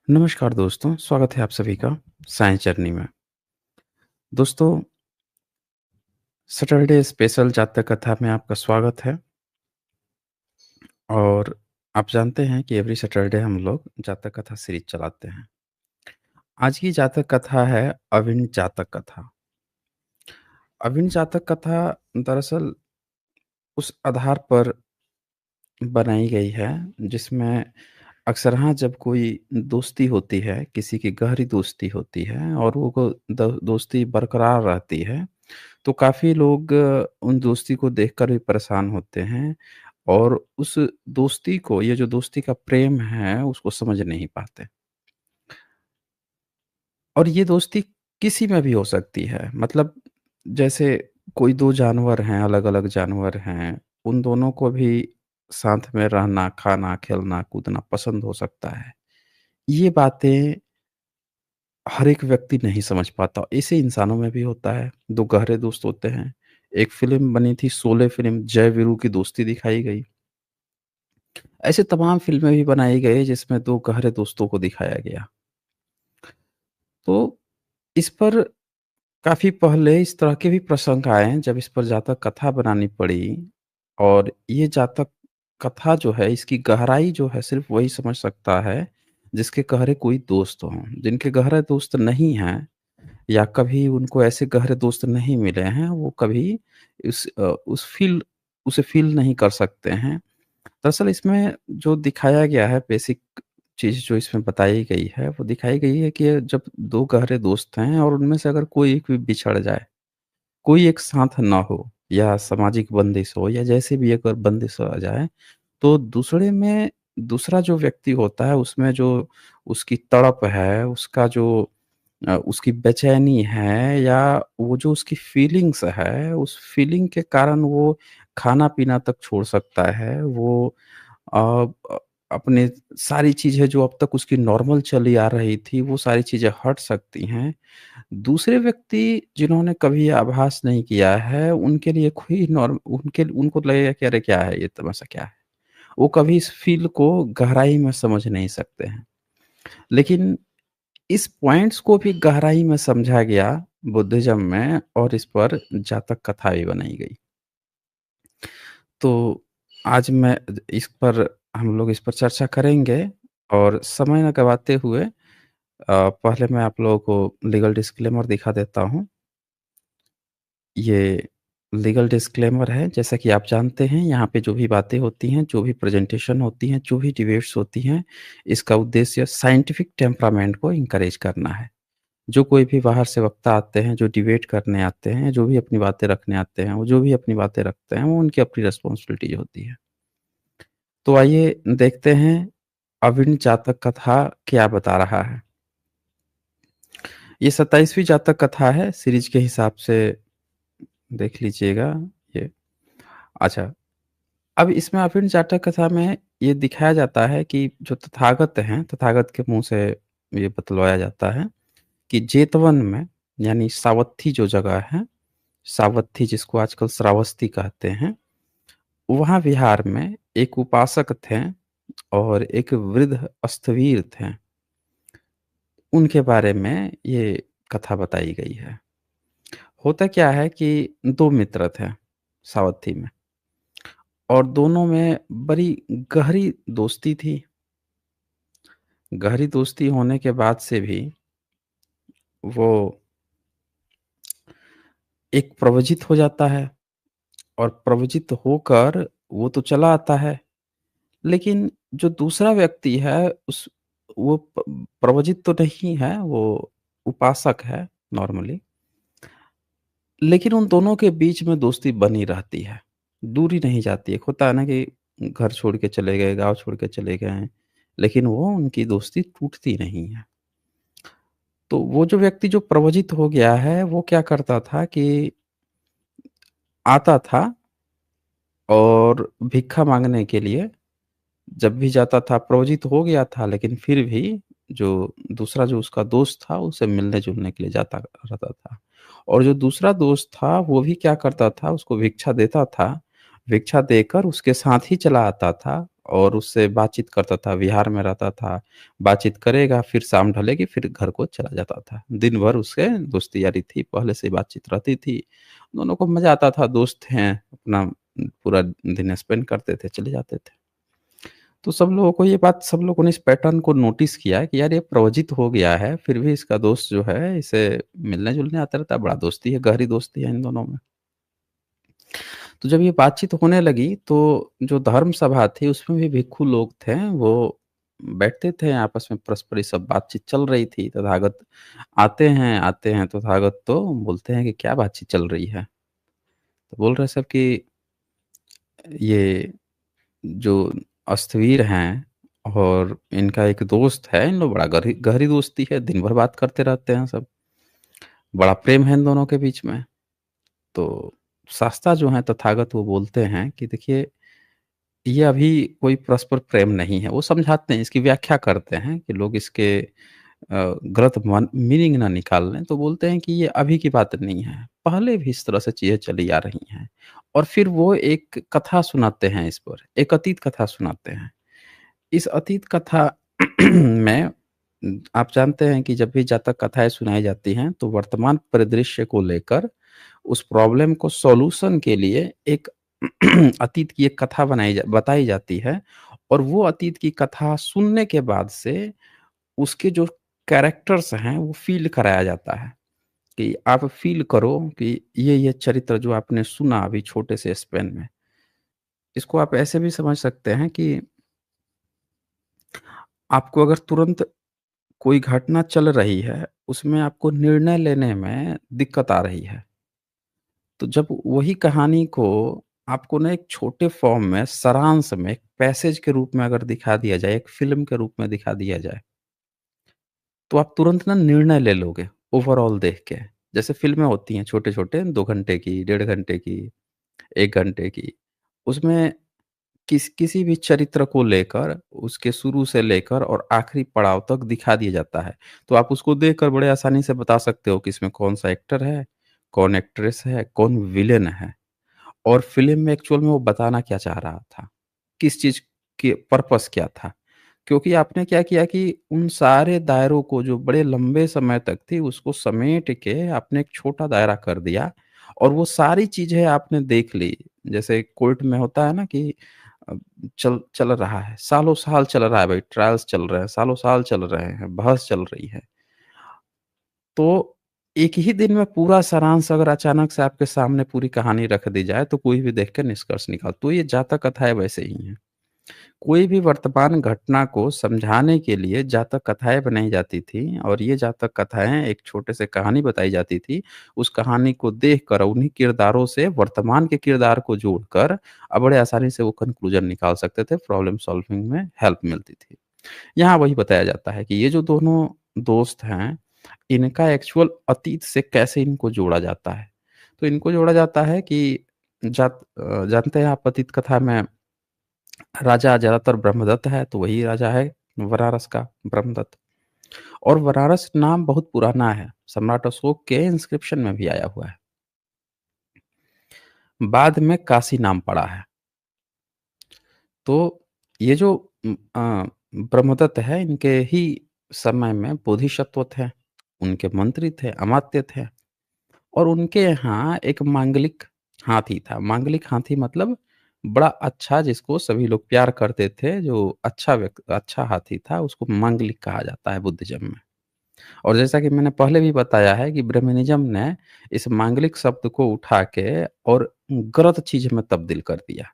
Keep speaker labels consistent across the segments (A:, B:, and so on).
A: नमस्कार दोस्तों, स्वागत है आप सभी का साइंस जर्नी में। दोस्तों, सैटरडे स्पेशल जातक कथा में आपका स्वागत है और आप जानते हैं कि एवरी सैटरडे हम लोग जातक कथा सीरीज़ चलाते हैं। आज की जातक कथा है अविन जातक कथा। अविन जातक कथा दरअसल उस आधार पर बनाई गई है जिसमें अक्सर हाँ जब कोई दोस्ती होती है, किसी की गहरी दोस्ती होती है और वो को दोस्ती बरकरार रहती है, तो काफ़ी लोग उन दोस्ती को देखकर भी परेशान होते हैं और उस दोस्ती को ये जो दोस्ती का प्रेम है, उसको समझ नहीं पाते। और ये दोस्ती किसी में भी हो सकती है। मतलब जैसे कोई 2 जानवर हैं, अलग-अलग जानवर हैं, उन दोनों को भी साथ में रहना, खाना, खेलना, कूदना पसंद हो सकता है। ये बातें हर एक व्यक्ति नहीं समझ पाता। ऐसे इंसानों में भी होता है, 2 गहरे दोस्त होते हैं। एक फ़िल्म बनी थी शोले फ़िल्म, जय-वीरू की दोस्ती दिखाई गई। ऐसे तमाम फ़िल्में भी बनाई गई जिसमें 2 गहरे दोस्तों को दिखाया गया। तो इस पर काफ़ी पहले इस तरह के भी प्रसंग आए जब इस पर जातक कथा बनानी पड़ी और ये जातक कथा जो है इसकी गहराई जो है सिर्फ़ वही समझ सकता है, जिसके गहरे कोई दोस्त हों। जिनके गहरे दोस्त नहीं हैं या कभी उनको ऐसे गहरे दोस्त नहीं मिले हैं, वो कभी उसे फ़ील नहीं कर सकते हैं। दरअसल इसमें जो दिखाया गया है बेसिक चीज़ जो इसमें बताई गई है, वो दिखाई गई है कि जब 2 गहरे दोस्त हैं और उनमें से अगर कोई एक भी बिछड़ जाए, कोई एक साथ ना हो या सामाजिक बंदिश हो या जैसे भी अगर बंदिश आ जाए, तो दूसरे में दूसरा जो व्यक्ति होता है उसमें जो उसकी तड़प है, उसका जो उसकी बेचैनी है या वो जो उसकी फीलिंग्स है, उस फीलिंग के कारण वो खाना-पीना तक छोड़ सकता है। वो अ अ, अपने सारी चीज़ें जो अब तक उसकी नॉर्मल चली आ रही थी, वो सारी चीज़ें हट सकती हैं। दूसरे व्यक्ति जिन्होंने कभी ये आभास नहीं किया है, उनके लिए कोई नॉर्म उनके उनको लगेगा कि अरे क्या है ये तमाशा क्या है? वो कभी इस फ़ील को गहराई में समझ नहीं सकते हैं। लेकिन इस पॉइंट्स को भी गहराई में समझा गया बुद्धिज़्म में और इस पर जातक कथा भी बनाई गई। तो आज मैं इस पर हम लोग इस पर चर्चा करेंगे और समय ना गँवाते हुए पहले मैं आप लोगों को लीगल डिस्क्लेमर दिखा देता हूँ। ये लीगल डिस्क्लेमर है, जैसा कि आप जानते हैं यहाँ पे जो भी बातें होती हैं, जो भी प्रेज़ेंटेशन होती हैं, जो भी डिबेट्स होती हैं, इसका उद्देश्य साइंटिफ़िक टेम्परामेंट को एनकरेज करना है। जो कोई भी बाहर से वक्ता आते हैं, जो डिबेट करने आते हैं, जो भी अपनी बातें रखने आते हैं, वो जो भी अपनी बातें रखते हैं, वो उनकी अपनी रिस्पॉन्सिबिलिटी होती है। तो आइए देखते हैं अविन जातक कथा क्या बता रहा है। ये 27वीं जातक कथा है सीरीज़ के हिसाब से देख लीजिएगा ये। अच्छा, अब इसमें अविन जातक कथा में ये दिखाया जाता है कि जो तथागत हैं, तथागत के मुँह से ये बतलवाया जाता है कि जेतवन में यानी सावत्थी जो जगह है, सावत्थी जिसको आजकल श्रावस्ती कहते हैं, वहाँ विहार में एक उपासक थे और एक वृद्ध अस्थवीर थे। उनके बारे में ये कथा बताई गई है। होता क्या है कि 2 मित्र थे सावत्थी में और दोनों में बड़ी गहरी दोस्ती थी। गहरी दोस्ती होने के बाद से भी वो एक प्रवजित हो जाता है और प्रवजित होकर वो तो चला आता है। लेकिन जो दूसरा व्यक्ति है उस वो प्रवजित तो नहीं है, वो उपासक है नॉर्मली, लेकिन उन दोनों के बीच में दोस्ती बनी रहती है, दूरी नहीं जाती है। एक होता है ना कि घर छोड़ के चले गए, गाँव छोड़ के चले गए हैं, लेकिन वो उनकी दोस्ती टूटती नहीं है। तो वो जो व्यक्ति जो प्रवजित हो गया है, वो क्या करता था कि आता था और भिक्षा माँगने के लिए जब भी जाता था प्रवजित हो गया था लेकिन फिर भी जो दूसरा जो उसका दोस्त था उसे मिलने-जुलने के लिए जाता रहता था। और जो दूसरा दोस्त था वो भी क्या करता था उसको भिक्षा देता था, भिक्षा देकर उसके साथ ही चला आता था और उससे बातचीत करता था, विहार में रहता था। बातचीत करेगा, फिर शाम ढलेगी, फिर घर को चला जाता था। दिन भर उसके दोस्ती यारी थी, पहले से ही बातचीत रहती थी। दोनों को मज़ा आता था, दोस्त हैं, अपना पूरा दिन स्पेंड करते थे, चले जाते थे। तो सब लोगों को ये बात सब लोगों ने इस पैटर्न को नोटिस किया कि यार ये प्रवजित हो गया है, फिर भी इसका दोस्त जो है इसे मिलने-जुलने आता रहता है, बड़ा दोस्ती है, गहरी दोस्ती है इन दोनों में। तो जब ये बातचीत होने लगी तो जो धर्म सभा थी उसमें भी भिक्षु लोग थे, वो बैठते थे आपस में परस्पर ये सब बातचीत चल रही थी। तथागत आते हैं तथागत तो बोलते हैं कि क्या बातचीत चल रही है? तो बोल रहे सब कि ये जो अस्तवीर हैं और इनका एक दोस्त है, इन लोग बड़ा गहरी गहरी दोस्ती है, दिन भर बात करते रहते हैं सब, बड़ा प्रेम है इन दोनों के बीच में। तो शास्ता जो हैं तथागत वो बोलते हैं कि देखिए ये अभी कोई परस्पर प्रेम नहीं है। वो समझाते हैं, इसकी व्याख्या करते हैं कि लोग इसके गलत मन मीनिंग ना निकाल लें, तो बोलते हैं कि ये अभी की बात नहीं है, पहले भी इस तरह से चीज़ें चली आ रही हैं। और फिर वो एक कथा सुनाते हैं इस पर, एक अतीत कथा सुनाते हैं। इस अतीत कथा में आप जानते हैं कि जब भी जातक कथाएँ सुनाई जाती हैं, तो वर्तमान परिदृश्य को लेकर उस प्रॉब्लम को सॉल्यूशन के लिए एक अतीत की एक कथा बताई जाती है और वो अतीत की कथा सुनने के बाद से उसके जो कैरेक्टर्स हैं, वो फ़ील कराया जाता है कि आप फ़ील करो कि ये चरित्र जो आपने सुना अभी छोटे से स्पैन में, इसको आप ऐसे भी समझ सकते हैं कि आपको अगर तुरंत कोई घटना चल रही है, उसमें आपको निर्णय लेने में दिक्कत आ रही है। तो जब वही कहानी को आपको ना एक छोटे फ़ॉर्म में, सारांश में, एक पैसेज के रूप में अगर दिखा दिया जाए, एक फ़िल्म के रूप में दिखा दिया जाए, तो आप तुरंत ना निर्णय ले लोगे, ओवरऑल देख के। जैसे फ़िल्में होती हैं छोटे-छोटे 2 घंटे की, 1.5 घंटे की, 1 घंटे की। उसमें किसी भी चरित्र को लेकर, उसके शुरू से लेकर और आखिरी पड़ाव तक दिखा दिया जाता है। तो आप उसको देखकर बड़े आसानी से बता सकते हो कि इसमें कौन-सा एक्टर है, कौन एक्ट्रेस है, कौन विलेन है और फ़िल्म में एक्चुअल में वो बताना क्या चाह रहा था। किस चीज़ के पर्पस क्या था। क्योंकि आपने क्या किया कि उन सारे दायरों को जो बड़े लंबे समय तक थी, उसको समेट के आपने एक छोटा दायरा कर दिया और वो सारी चीज़ें आपने देख ली। जैसे कोर्ट में होता है ना कि अ, चल चल रहा है, सालों-साल चल रहा है भाई, ट्रायल्स चल रहे हैं, सालों-साल चल रहे हैं, बहस चल रही है। तो एक ही दिन में पूरा सारांश अगर अचानक से आपके सामने पूरी कहानी रख दी जाए, तो कोई भी देख के निष्कर्ष निकाल तो ये जातक कथाएँ वैसे ही हैं। कोई भी वर्तमान घटना को समझाने के लिए जातक कथाएँ बनाई जाती थी और ये जातक कथाएँ एक छोटे से कहानी बताई जाती थी। उस कहानी को देखकर उन्हीं किरदारों से वर्तमान के किरदार को जोड़कर बड़े आसानी से वो कन्क्लूज़न निकाल सकते थे, प्रॉब्लम सॉल्विंग में हेल्प मिलती थी। यहाँ वही बताया जाता है कि ये जो दोनों दोस्त हैं, इनका एक्चुअल अतीत से कैसे इनको जोड़ा जाता है। तो इनको जोड़ा जाता है कि जानते हैं आप अतीत कथा में राजा ज़्यादातर ब्रह्मदत्त है, तो वही राजा है बनारस का ब्रह्मदत्त। और बनारस नाम बहुत पुराना है, सम्राट अशोक के इंस्क्रिप्शन में भी आया हुआ है। बाद में काशी नाम पड़ा है। तो ये जो ब्रह्मदत्त है, इनके ही समय में बोधिसत्व थे, उनके मंत्री थे, अमात्य थे और उनके यहाँ एक मांगलिक हाथी था। मांगलिक हाथी मतलब बड़ा अच्छा जिसको सभी लोग प्यार करते थे, जो अच्छा हाथी था, उसको मांगलिक कहा जाता है बुद्धिज़्म में। और जैसा कि मैंने पहले भी बताया है कि ब्रह्मनिज़्म ने इस मांगलिक शब्द को उठा के और गलत चीज़ में तब्दील कर दिया।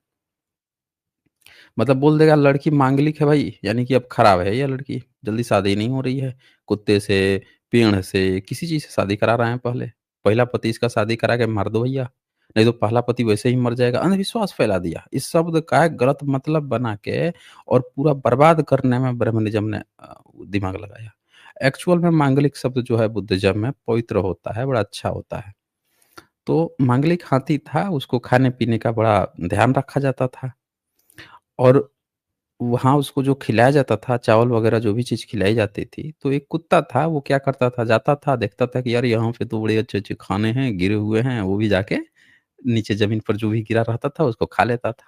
A: मतलब बोल देगा लड़की मांगलिक है भाई, यानी कि अब खराब है ये लड़की, जल्दी शादी नहीं हो रही है। कुत्ते से, पेड़ से, किसी चीज़ से शादी करा रहे हैं पहले। पहला पति इसका शादी करा के मार दो भैया, नहीं तो पहला पति वैसे ही मर जाएगा। अंधविश्वास फैला दिया। इस शब्द का गलत मतलब बना के और पूरा बर्बाद करने में ब्रह्मनिज़्म ने दिमाग लगाया। एक्चुअल में मांगलिक शब्द जो है बुद्धिज़्म में पवित्र होता है, बड़ा अच्छा होता है। तो मांगलिक हाथी था, उसको खाने-पीने का बड़ा ध्यान रखा जाता था और वहाँ उसको जो खिलाया जाता था, चावल वगैरह जो भी चीज़ खिलाई जाती थी, तो एक कुत्ता था, वो क्या करता था, जाता था, देखता था कि यार यहाँ पे तो बड़े अच्छे-अच्छे खाने हैं, गिरे हुए हैं, वो भी जाके नीचे ज़मीन पर जो भी गिरा रहता था, उसको खा लेता था।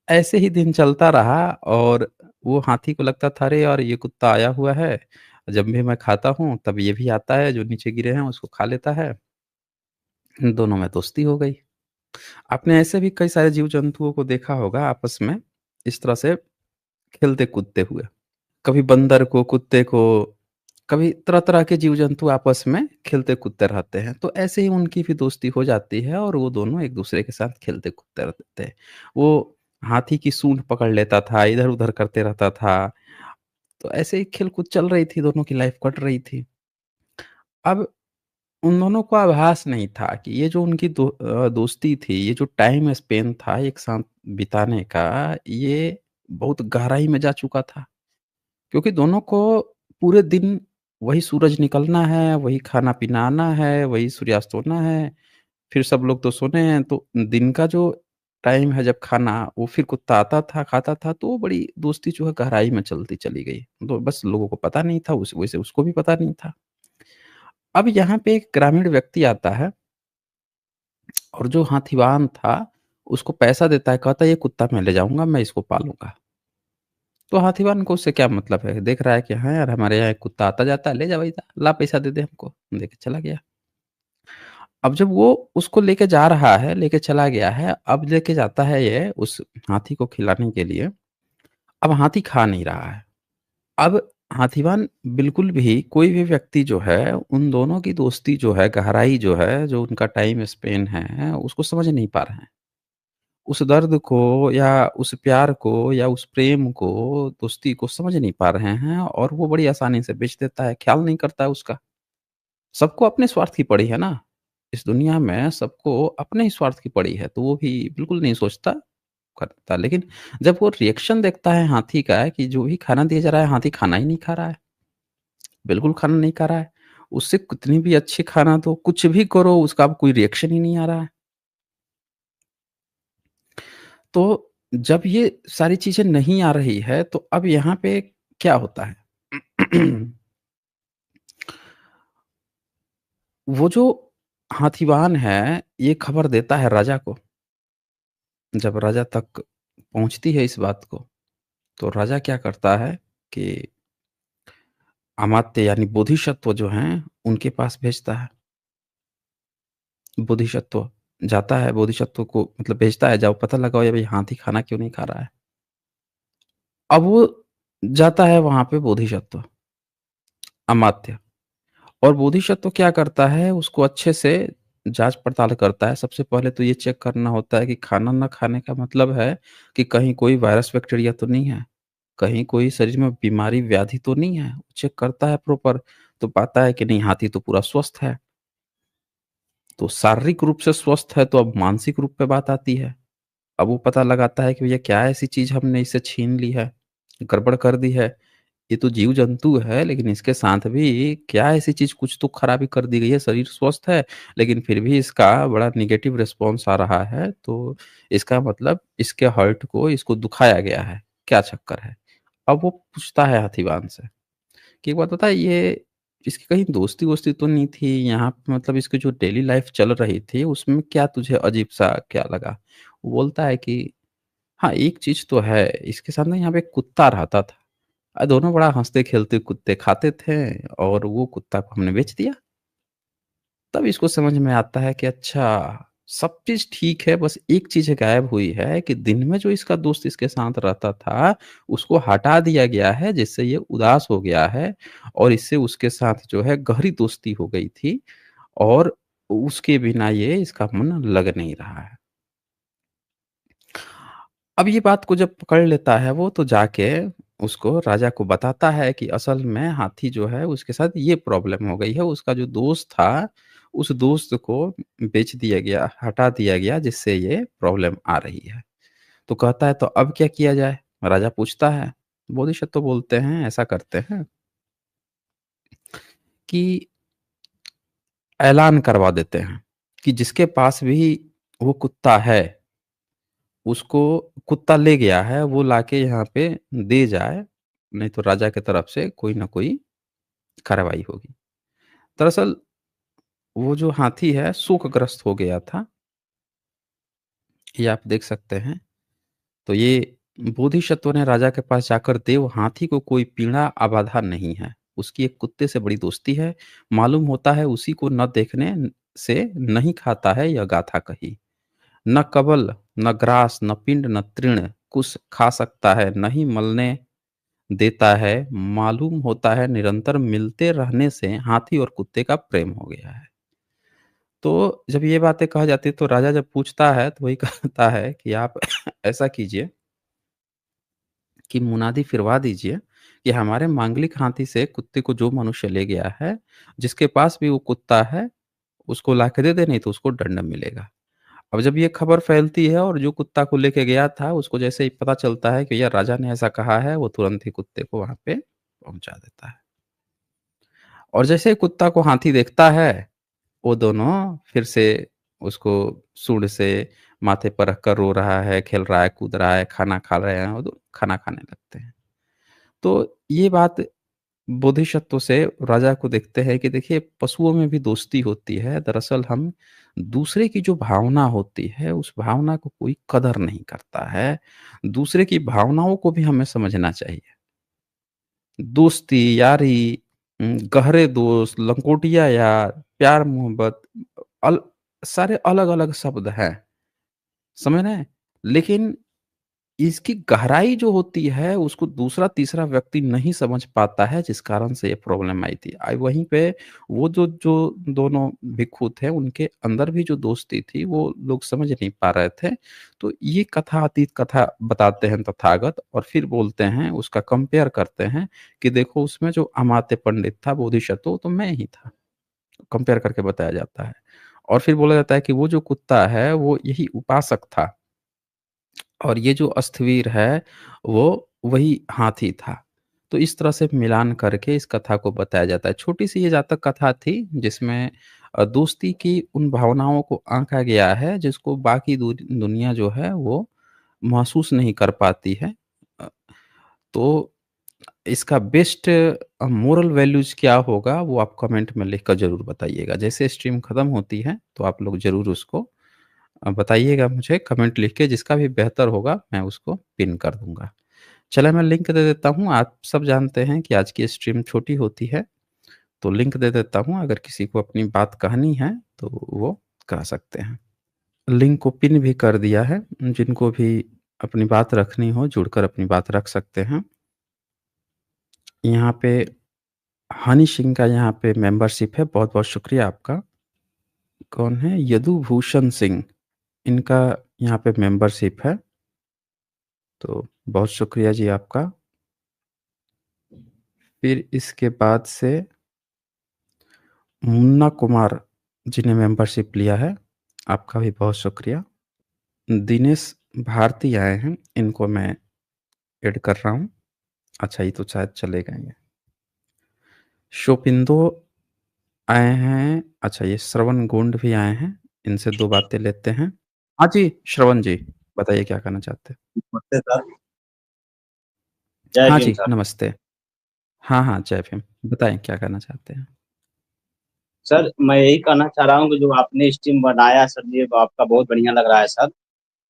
A: ऐसे ही दिन चलता रहा और वो हाथी को लगता था अरे यार ये कुत्ता आया हुआ है, जब भी मैं खाता हूँ तब ये भी आता है, जो नीचे गिरे हैं उसको खा लेता है। इन दोनों में दोस्ती हो गई। आपने ऐसे भी कई सारे जीव-जंतुओं को देखा होगा आपस में इस तरह से खेलते-कूदते हुए। कभी बंदर को, कुत्ते को, कभी तरह-तरह के जीव-जंतु आपस में खेलते-कूदते रहते हैं। तो ऐसे ही उनकी भी दोस्ती हो जाती है और वो दोनों एक-दूसरे के साथ खेलते-कूदते रहते हैं। वो हाथी की सूंड पकड़ लेता था, इधर-उधर करते रहता था। तो ऐसे ही खेल-कूद चल रही थी, दोनों की लाइफ़ कट रही थी। अब उन दोनों को आभास नहीं था कि ये जो उनकी दोस्ती थी, ये जो टाइम स्पेंड था एक साथ बिताने का, ये बहुत गहराई में जा चुका था। क्योंकि दोनों को पूरे दिन वही सूरज निकलना है, वही खाना-पीना आना है, वही सूर्यास्त होना है, फिर सब लोग तो सोने हैं, तो दिन का जो टाइम है जब खाना, वो फिर कुत्ता आता था, खाता था, तो वो बड़ी दोस्ती जो है गहराई में चलती चली गई। तो बस लोगों को पता नहीं था, उस वैसे उसको भी पता नहीं था। अब यहाँ पे एक ग्रामीण व्यक्ति आता है और जो हाथीवान था, उसको पैसा देता है, कहता है, "ये कुत्ता मैं ले जाऊँगा, मैं इसको पालूँगा।" तो हाथीवान को उससे क्या मतलब है? देख रहा है कि हाँ यार, हमारे यहाँ एक कुत्ता आता-जाता है, ले जा भई जा, ला पैसा दे दे हमको। दे के चला गया। अब जब वो उसको लेके जा रहा है, लेके चला गया है, अब लेके जाता है ये उस हाथी को खिलाने के लिए, अब हाथी खा नहीं रहा है। अब हाथीवान बिल्कुल भी कोई भी व्यक्ति जो है, उन दोनों की दोस्ती जो है, गहराई जो है, जो उनका टाइम स्पेन है, उसको समझ नहीं पा रहे हैं। उस दर्द को या उस प्यार को या उस प्रेम को, दोस्ती को समझ नहीं पा रहे हैं और वो बड़ी आसानी से बेच देता है, ख़्याल नहीं करता है उसका। सबको अपने स्वार्थ की पड़ी है ना, इस दुनिया में सबको अपने ही स्वार्थ की पड़ी है, तो वो भी बिल्कुल नहीं सोचता, करता। लेकिन जब वो रिएक्शन देखता है हाथी का कि जो भी खाना दिया जा रहा है, हाथी खाना ही नहीं खा रहा है, बिल्कुल खाना नहीं खा रहा है। उससे कितनी भी अच्छी खाना दो, कुछ भी करो, उसका अब कोई रिएक्शन ही नहीं आ रहा है। तो जब ये सारी चीज़ें नहीं आ रही है, तो अब यहाँ पे क्या होता है? वो जो हाथीवान है, ये खबर देता है राजा को। जब राजा तक पहुँचती है इस बात को, तो राजा क्या करता है कि अमात्य यानी बोधिसत्व जो हैं, उनके पास भेजता है। बोधिसत्व जाता है, बोधिसत्व को मतलब भेजता है, जाओ पता लगाओ ये भई हाथी खाना क्यों नहीं खा रहा है। अब वो जाता है वहाँ पे बोधिसत्व, अमात्य। और बोधिसत्व क्या करता है, उसको अच्छे से जाँच-पड़ताल करता है। सबसे पहले तो ये चेक करना होता है कि खाना ना खाने का मतलब है कि कहीं कोई वायरस, बैक्टीरिया तो नहीं है, कहीं कोई शरीर में बीमारी, व्याधि तो नहीं है। चेक करता है प्रॉपर, तो पाता है कि नहीं, हाथी तो पूरा स्वस्थ है। तो शारीरिक रूप से स्वस्थ है, तो अब मानसिक रूप पे बात आती है। अब वो पता लगाता है कि भैया क्या ऐसी चीज़ हमने इससे छीन ली है, गड़बड़ कर दी है। ये तो जीव-जंतु है, लेकिन इसके साथ भी क्या ऐसी चीज़, कुछ तो खराबी कर दी गई है, शरीर स्वस्थ है, लेकिन फिर भी इसका बड़ा नेगेटिव रिस्पॉन्स आ रहा है, तो इसका मतलब इसके हर्ट को, इसको दुखाया गया है, क्या चक्कर है? अब वो पूछता है हाथीवान से कि एक बात बता, ये इसकी कहीं दोस्ती-वोस्ती तो नहीं थी यहाँ पे, मतलब इसकी जो डेली लाइफ़ चल रही थी, उसमें क्या तुझे अजीब-सा क्या लगा? वो बोलता है कि हाँ, एक चीज़ तो है, इसके साथ ना यहाँ पे एक कुत्ता रहता था। दोनों बड़ा हँसते-खेलते कुत्ते खाते थे और वो कुत्ता को हमने बेच दिया। तब इसको समझ में आता है कि अच्छा, सब चीज़ ठीक है, बस एक चीज़ गायब हुई है कि दिन में जो इसका दोस्त इसके साथ रहता था, उसको हटा दिया गया है, जिससे ये उदास हो गया है और इससे उसके साथ जो है गहरी दोस्ती हो गई थी और उसके बिना ये इसका मन लग नहीं रहा है। अब ये बात को जब पकड़ लेता है वो, तो जाके उसको, राजा को बताता है कि असल में हाथी जो है उसके साथ ये प्रॉब्लम हो गई है। उसका जो दोस्त था, उस दोस्त को बेच दिया गया, हटा दिया गया, जिससे ये प्रॉब्लम आ रही है। तो कहता है तो अब क्या किया जाए? राजा पूछता है। बोधिसत्व बोलते हैं, ऐसा करते हैं कि ऐलान करवा देते हैं कि जिसके पास भी वो कुत्ता है, उसको कुत्ता ले गया है, वो लाके यहाँ पे दे जाए, नहीं तो राजा की तरफ से कोई न कोई कार्रवाई होगी। दरअसल वो जो हाथी है शोकग्रस्त हो गया था, ये आप देख सकते हैं तो ये बोधिसत्व ने राजा के पास जाकर देव हाथी को कोई पीड़ा आबाधा नहीं है। उसकी एक कुत्ते से बड़ी दोस्ती है। मालूम होता है उसी को न देखने से नहीं खाता है यह गाथा कही। न कबल, न ग्रास, न पिंड, न तृण कुछ खा सकता है, नहीं मलने देता है। मालूम होता है निरंतर मिलते रहने से हाथी और कुत्ते का प्रेम हो गया है। तो जब ये बातें कहा जाती है तो राजा जब पूछता है तो वही कहता है कि आप ऐसा कीजिए कि मुनादी फिरवा दीजिए कि हमारे मांगलिक हाथी से कुत्ते को जो मनुष्य ले गया है, जिसके पास भी वो कुत्ता है, उसको लाके दे दे, नहीं तो उसको दंड मिलेगा। अब जब ये खबर फैलती है और जो कुत्ता को लेके गया था, उसको जैसे ही पता चलता है कि यार राजा ने ऐसा कहा है, वो तुरंत ही कुत्ते को वहाँ पे पहुँचा देता है। और जैसे ही कुत्ता को हाथी देखता है, वो दोनों फिर से उसको सूँड से माथे पर रखकर रो रहा है, खेल रहा है, कूद रहा है, खाना खा रहे हैं, वो तो खाना खाने लगते हैं। तो ये बात बोधिसत्व से राजा को देखते हैं कि देखिए पशुओं में भी दोस्ती होती है। दरअसल हम दूसरे की जो भावना होती है, उस भावना को कोई कदर नहीं करता है। दूसरे की भावनाओं को भी हमें समझना चाहिए। दोस्ती, यारी, गहरे दोस्त, लंगोटिया यार, प्यार-मोहब्बत अल सारे अलग-अलग शब्द हैं, समझ रहे हैं? लेकिन इसकी गहराई जो होती है, उसको दूसरा-तीसरा व्यक्ति नहीं समझ पाता है, जिस कारण से ये प्रॉब्लम आई थी। वहीं पे वो जो जो दोनों भिक्षु थे, उनके अंदर भी जो दोस्ती थी, वो लोग समझ नहीं पा रहे थे। तो ये कथा अतीत कथा बताते हैं तथागत और फिर बोलते हैं, उसका कंपेयर करते हैं कि देखो उसमें जो अमात्य पंडित था, बोधिसत्व, वो तो मैं ही था। कंपेयर करके बताया जाता है। और फिर बोला जाता है कि वो जो कुत्ता है, वो यही उपासक था। और ये जो अस्थवीर है, वो वही हाथी था। तो इस तरह से मिलान करके इस कथा को बताया जाता है। छोटी-सी ये जातक कथा थी जिसमें दोस्ती की उन भावनाओं को आँका गया है जिसको बाकी दुनिया जो है वो महसूस नहीं कर पाती है। अ, तो इसका बेस्ट मोरल वैल्यूज़ क्या होगा वो आप कमेंट में लिखकर ज़रूर बताइएगा। जैसे स्ट्रीम खत्म होती है तो आप लोग ज़रूर उसको बताइएगा मुझे कमेंट लिख के जिसका भी बेहतर होगा मैं उसको पिन कर दूँगा। चलिए मैं लिंक दे देता हूँ, आप सब जानते हैं कि आज की स्ट्रीम छोटी होती है, तो लिंक दे देता हूँ अगर किसी को अपनी बात कहनी है तो वो कह सकते हैं। लिंक को पिन भी कर दिया है, जिनको भी अपनी बात रखनी हो जुड़कर अपनी बात रख सकते हैं। यहाँ पे हनी सिंह का यहाँ पे मेंबरशिप है, बहुत-बहुत शुक्रिया आपका। कौन है? यदुभूषण सिंह, इनका यहाँ पे मेंबरशिप है, तो बहुत शुक्रिया जी आपका। फिर इसके बाद से मुन्ना कुमार जी ने मेंबरशिप लिया है, आपका भी बहुत शुक्रिया। दिनेश भारती आए हैं, इनको मैं ऐड कर रहा हूँ। अच्छा ये तो शायद चलेगा ये। शोपिंदो आए हैं, अच्छा ये श्रवण गोंड भी आए हैं, इनसे 2 बातें लेते हैं। हाँ जी, श्रवण जी, बताइए क्या कहना चाहते हैं?
B: नमस्ते सर। जय
A: हाँ
B: भीम
A: जी,
B: सर।
A: नमस्ते। हाँ, हाँ, जय भीम। बताएँ क्या कहना चाहते हैं?
B: सर मैं यही कहना चाह रहा हूँ कि जो आपने स्ट्रीम बनाया सर, ये आपका बहुत बढ़िया लग रहा है सर।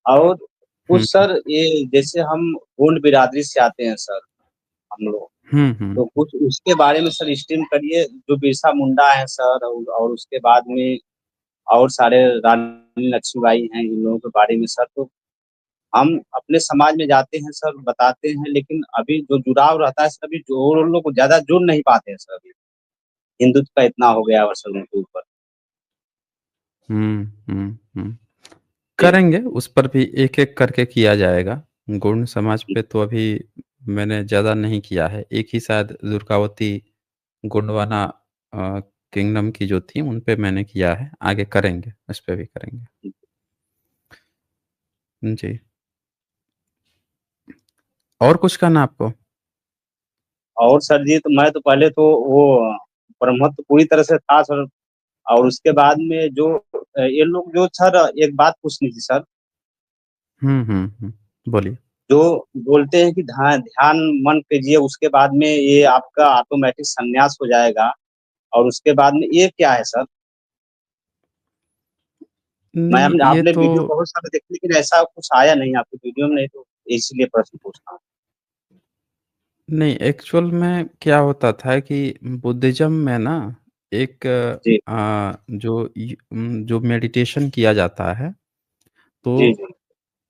B: और कुछ
A: हुँ,
B: सर ये जैसे हम गोंड बिरादरी से आते हैं सर, हम लोग,
A: हुँ, हुँ।
B: तो कुछ उसके बारे में सर स्ट्रीम करिए। जो बिरसा मुंडा है सर, और उसके बाद में और सारे रानी लक्ष्मीबाई हैं, इन लोगों के बारे में सर। तो हम अपने समाज में जाते हैं सर, बताते हैं, लेकिन अभी जो जुड़ाव रहता है सर, अभी जो लोग ज्यादा जुड़ नहीं पाते हैं सर। अभी हिंदुत्व का इतना हो गया है सर उनके ऊपर।
A: हुँ, हुँ, हुँ।
B: जी।
A: करेंगे, उस पर भी एक-एक करके किया जाएगा। गोंड समाज पे तो अभी मैंने ज़्यादा नहीं किया है। एक ही शायद दुर्गावती गोंडवाना किंगडम की जो थी, उन पे मैंने किया है। आगे करेंगे, इस पे भी करेंगे। जी। और कुछ कहना आपको?
B: और सर जी, तो मैं तो पहले तो वो ब्रह्मत्व पूरी तरह से था सर। और उसके बाद में जो ये लोग जो सर, एक बात पूछनी थी सर।
A: हुँ, हुँ, हुँ। बोलिए।
B: जो बोलते हैं कि ध्यान मन कीजिए, उसके बाद में ये आपका ऑटोमेटिक संन्यास हो जाएगा, और उसके बाद में ये क्या है सर? मैं
A: नहीं, ये
B: आपने
A: तो
B: वीडियो बहुत सारे देखे, लेकिन ऐसा कुछ आया नहीं आपकी वीडियो में, नहीं तो। इसलिए प्रश्न पूछा हूँ।
A: नहीं, एक्चुअल में क्या होता था कि बुद्धिज़्म में ना एक
B: जी,
A: जो मेडिटेशन किया जाता है,
B: जी,
A: तो
B: जी,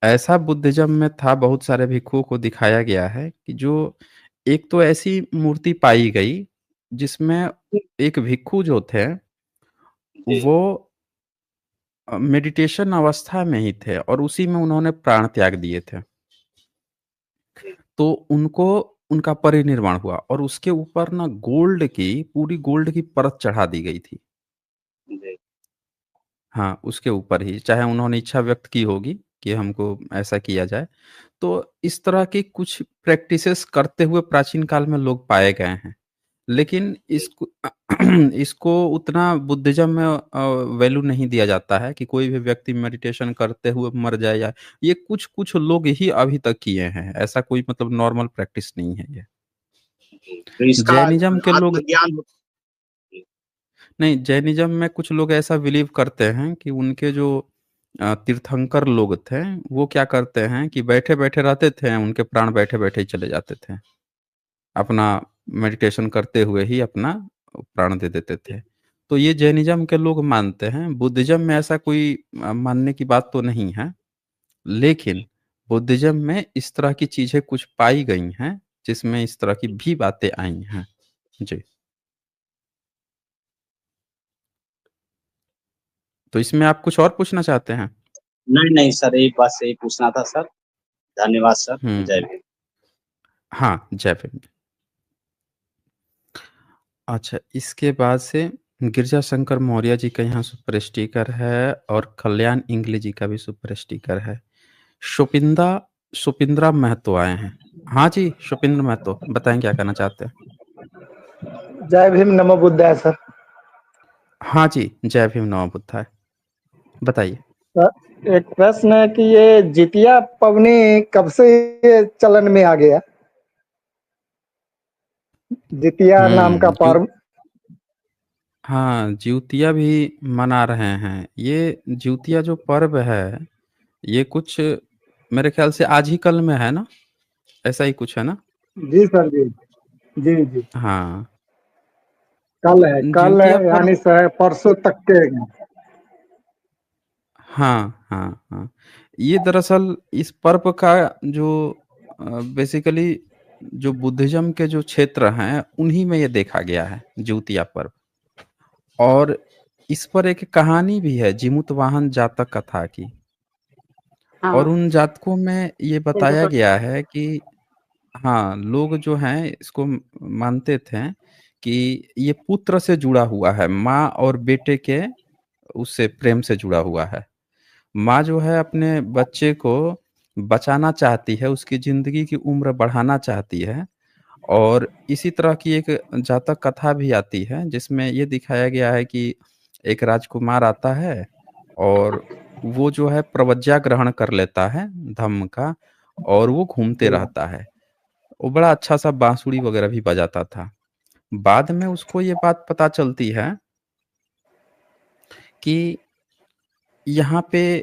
A: ऐसा बुद्धिज़्म में था, बहुत सारे भिक्षुओं को दिखाया गया है कि जो एक तो ऐसी मूर्ति पाई गई, जिसमें एक भिक्षु जो थे,
B: जी,
A: वो मेडिटेशन अवस्था में ही थे और उसी में उन्होंने प्राण त्याग दिए थे।
B: जी,
A: तो उनको उनका परिनिर्वाण हुआ और उसके ऊपर ना पूरी गोल्ड की परत चढ़ा दी गई थी।
B: जी,
A: हाँ, उसके ऊपर ही, चाहे उन्होंने इच्छा व्यक्त की होगी कि हमको ऐसा किया जाए। तो इस तरह की कुछ प्रैक्टिसेज़ करते हुए प्राचीन काल में लोग पाए गए हैं। लेकिन
B: जी,
A: इसको उतना बुद्धिज़्म में वैल्यू नहीं दिया जाता है कि कोई भी व्यक्ति मेडिटेशन करते हुए मर जाए या ये कुछ-कुछ लोग ही अभी तक किए हैं। ऐसा कोई मतलब नॉर्मल प्रैक्टिस नहीं है ये।
B: जी। तो इसका
A: जैनिज़्म के लोग
B: आत्मज्ञान हो। जी,
A: नहीं, जैनिज़्म में कुछ लोग ऐसा बिलीव करते हैं कि उनके जो तीर्थंकर लोग थे, वो क्या करते हैं कि बैठे-बैठे रहते थे, उनके प्राण बैठे-बैठे ही चले जाते थे। अपना मेडिटेशन करते हुए ही अपना प्राण दे देते
B: जी,
A: थे। तो ये जैनिज़्म के लोग मानते हैं, बुद्धिज़्म में ऐसा कोई मानने की बात तो नहीं है। लेकिन बुद्धिज़्म में इस तरह की चीज़ें कुछ पाई गई हैं, जिसमें इस तरह की
B: जी।
A: भी बातें आई हैं। जी, तो इसमें आप कुछ और पूछना चाहते हैं?
B: नहीं, नहीं सर, एक बात से ही पूछना था सर। धन्यवाद सर।
A: हुँ,
B: जय
A: हुँ।
B: भीम।
A: हाँ, जय भीम। अच्छा, इसके बाद से गिरजा शंकर मौर्य जी का यहाँ सुपर स्टिकर है और कल्याण इंगले जी का भी सुपर स्टिकर है। शुपिंदा शुपिंद्रा महतो आए हैं। हाँ जी, शुपिंद्र महतो, बताएँ क्या कहना चाहते हैं?
C: जय भीम नमो बुद्धाय सर।
A: हाँ जी, जय भीम नमो बुद्धाय। बताइए।
C: सर एक प्रश्न है कि ये जितिया पवनी कब से ये चलन में आ गया? जितिया नाम का
A: ज्यू
C: पर्व।
A: हाँ, जिउतिया भी मना रहे हैं। ये जिउतिया जो पर्व है, ये कुछ मेरे ख़्याल से आज ही कल में है ना? ऐसा ही कुछ है ना?
C: जी सर जी। जी जी।
A: हाँ,
C: कल है
A: जिउतिया पर्व
C: यानी सर परसों तक के।
A: हाँ, हाँ, हाँ। ये दरअसल इस पर्व का जो बेसिकली जो बुद्धिज़्म के जो क्षेत्र हैं, उन्हीं में ये देखा गया है, जिउतिया पर्व। और इस पर एक कहानी भी है, जीमूतवाहन जातक कथा की। और उन जातकों में ये बताया गया है कि हाँ, लोग जो हैं इसको मानते थे कि ये पुत्र से जुड़ा हुआ है, माँ और बेटे के उससे प्रेम से जुड़ा हुआ है। माँ जो है अपने बच्चे को बचाना चाहती है, उसकी ज़िंदगी की उम्र बढ़ाना चाहती है और इसी तरह की एक जातक कथा भी आती है, जिसमें ये दिखाया गया है कि एक राजकुमार आता है और वो जो है प्रवज्ञा ग्रहण कर लेता है धम्म का और वो घूमते
C: जी
A: रहता है। वो बड़ा अच्छा-सा बाँसुरी वगैरह भी बजाता था। बाद में उसको ये बात पता चलती है कि यहाँ पे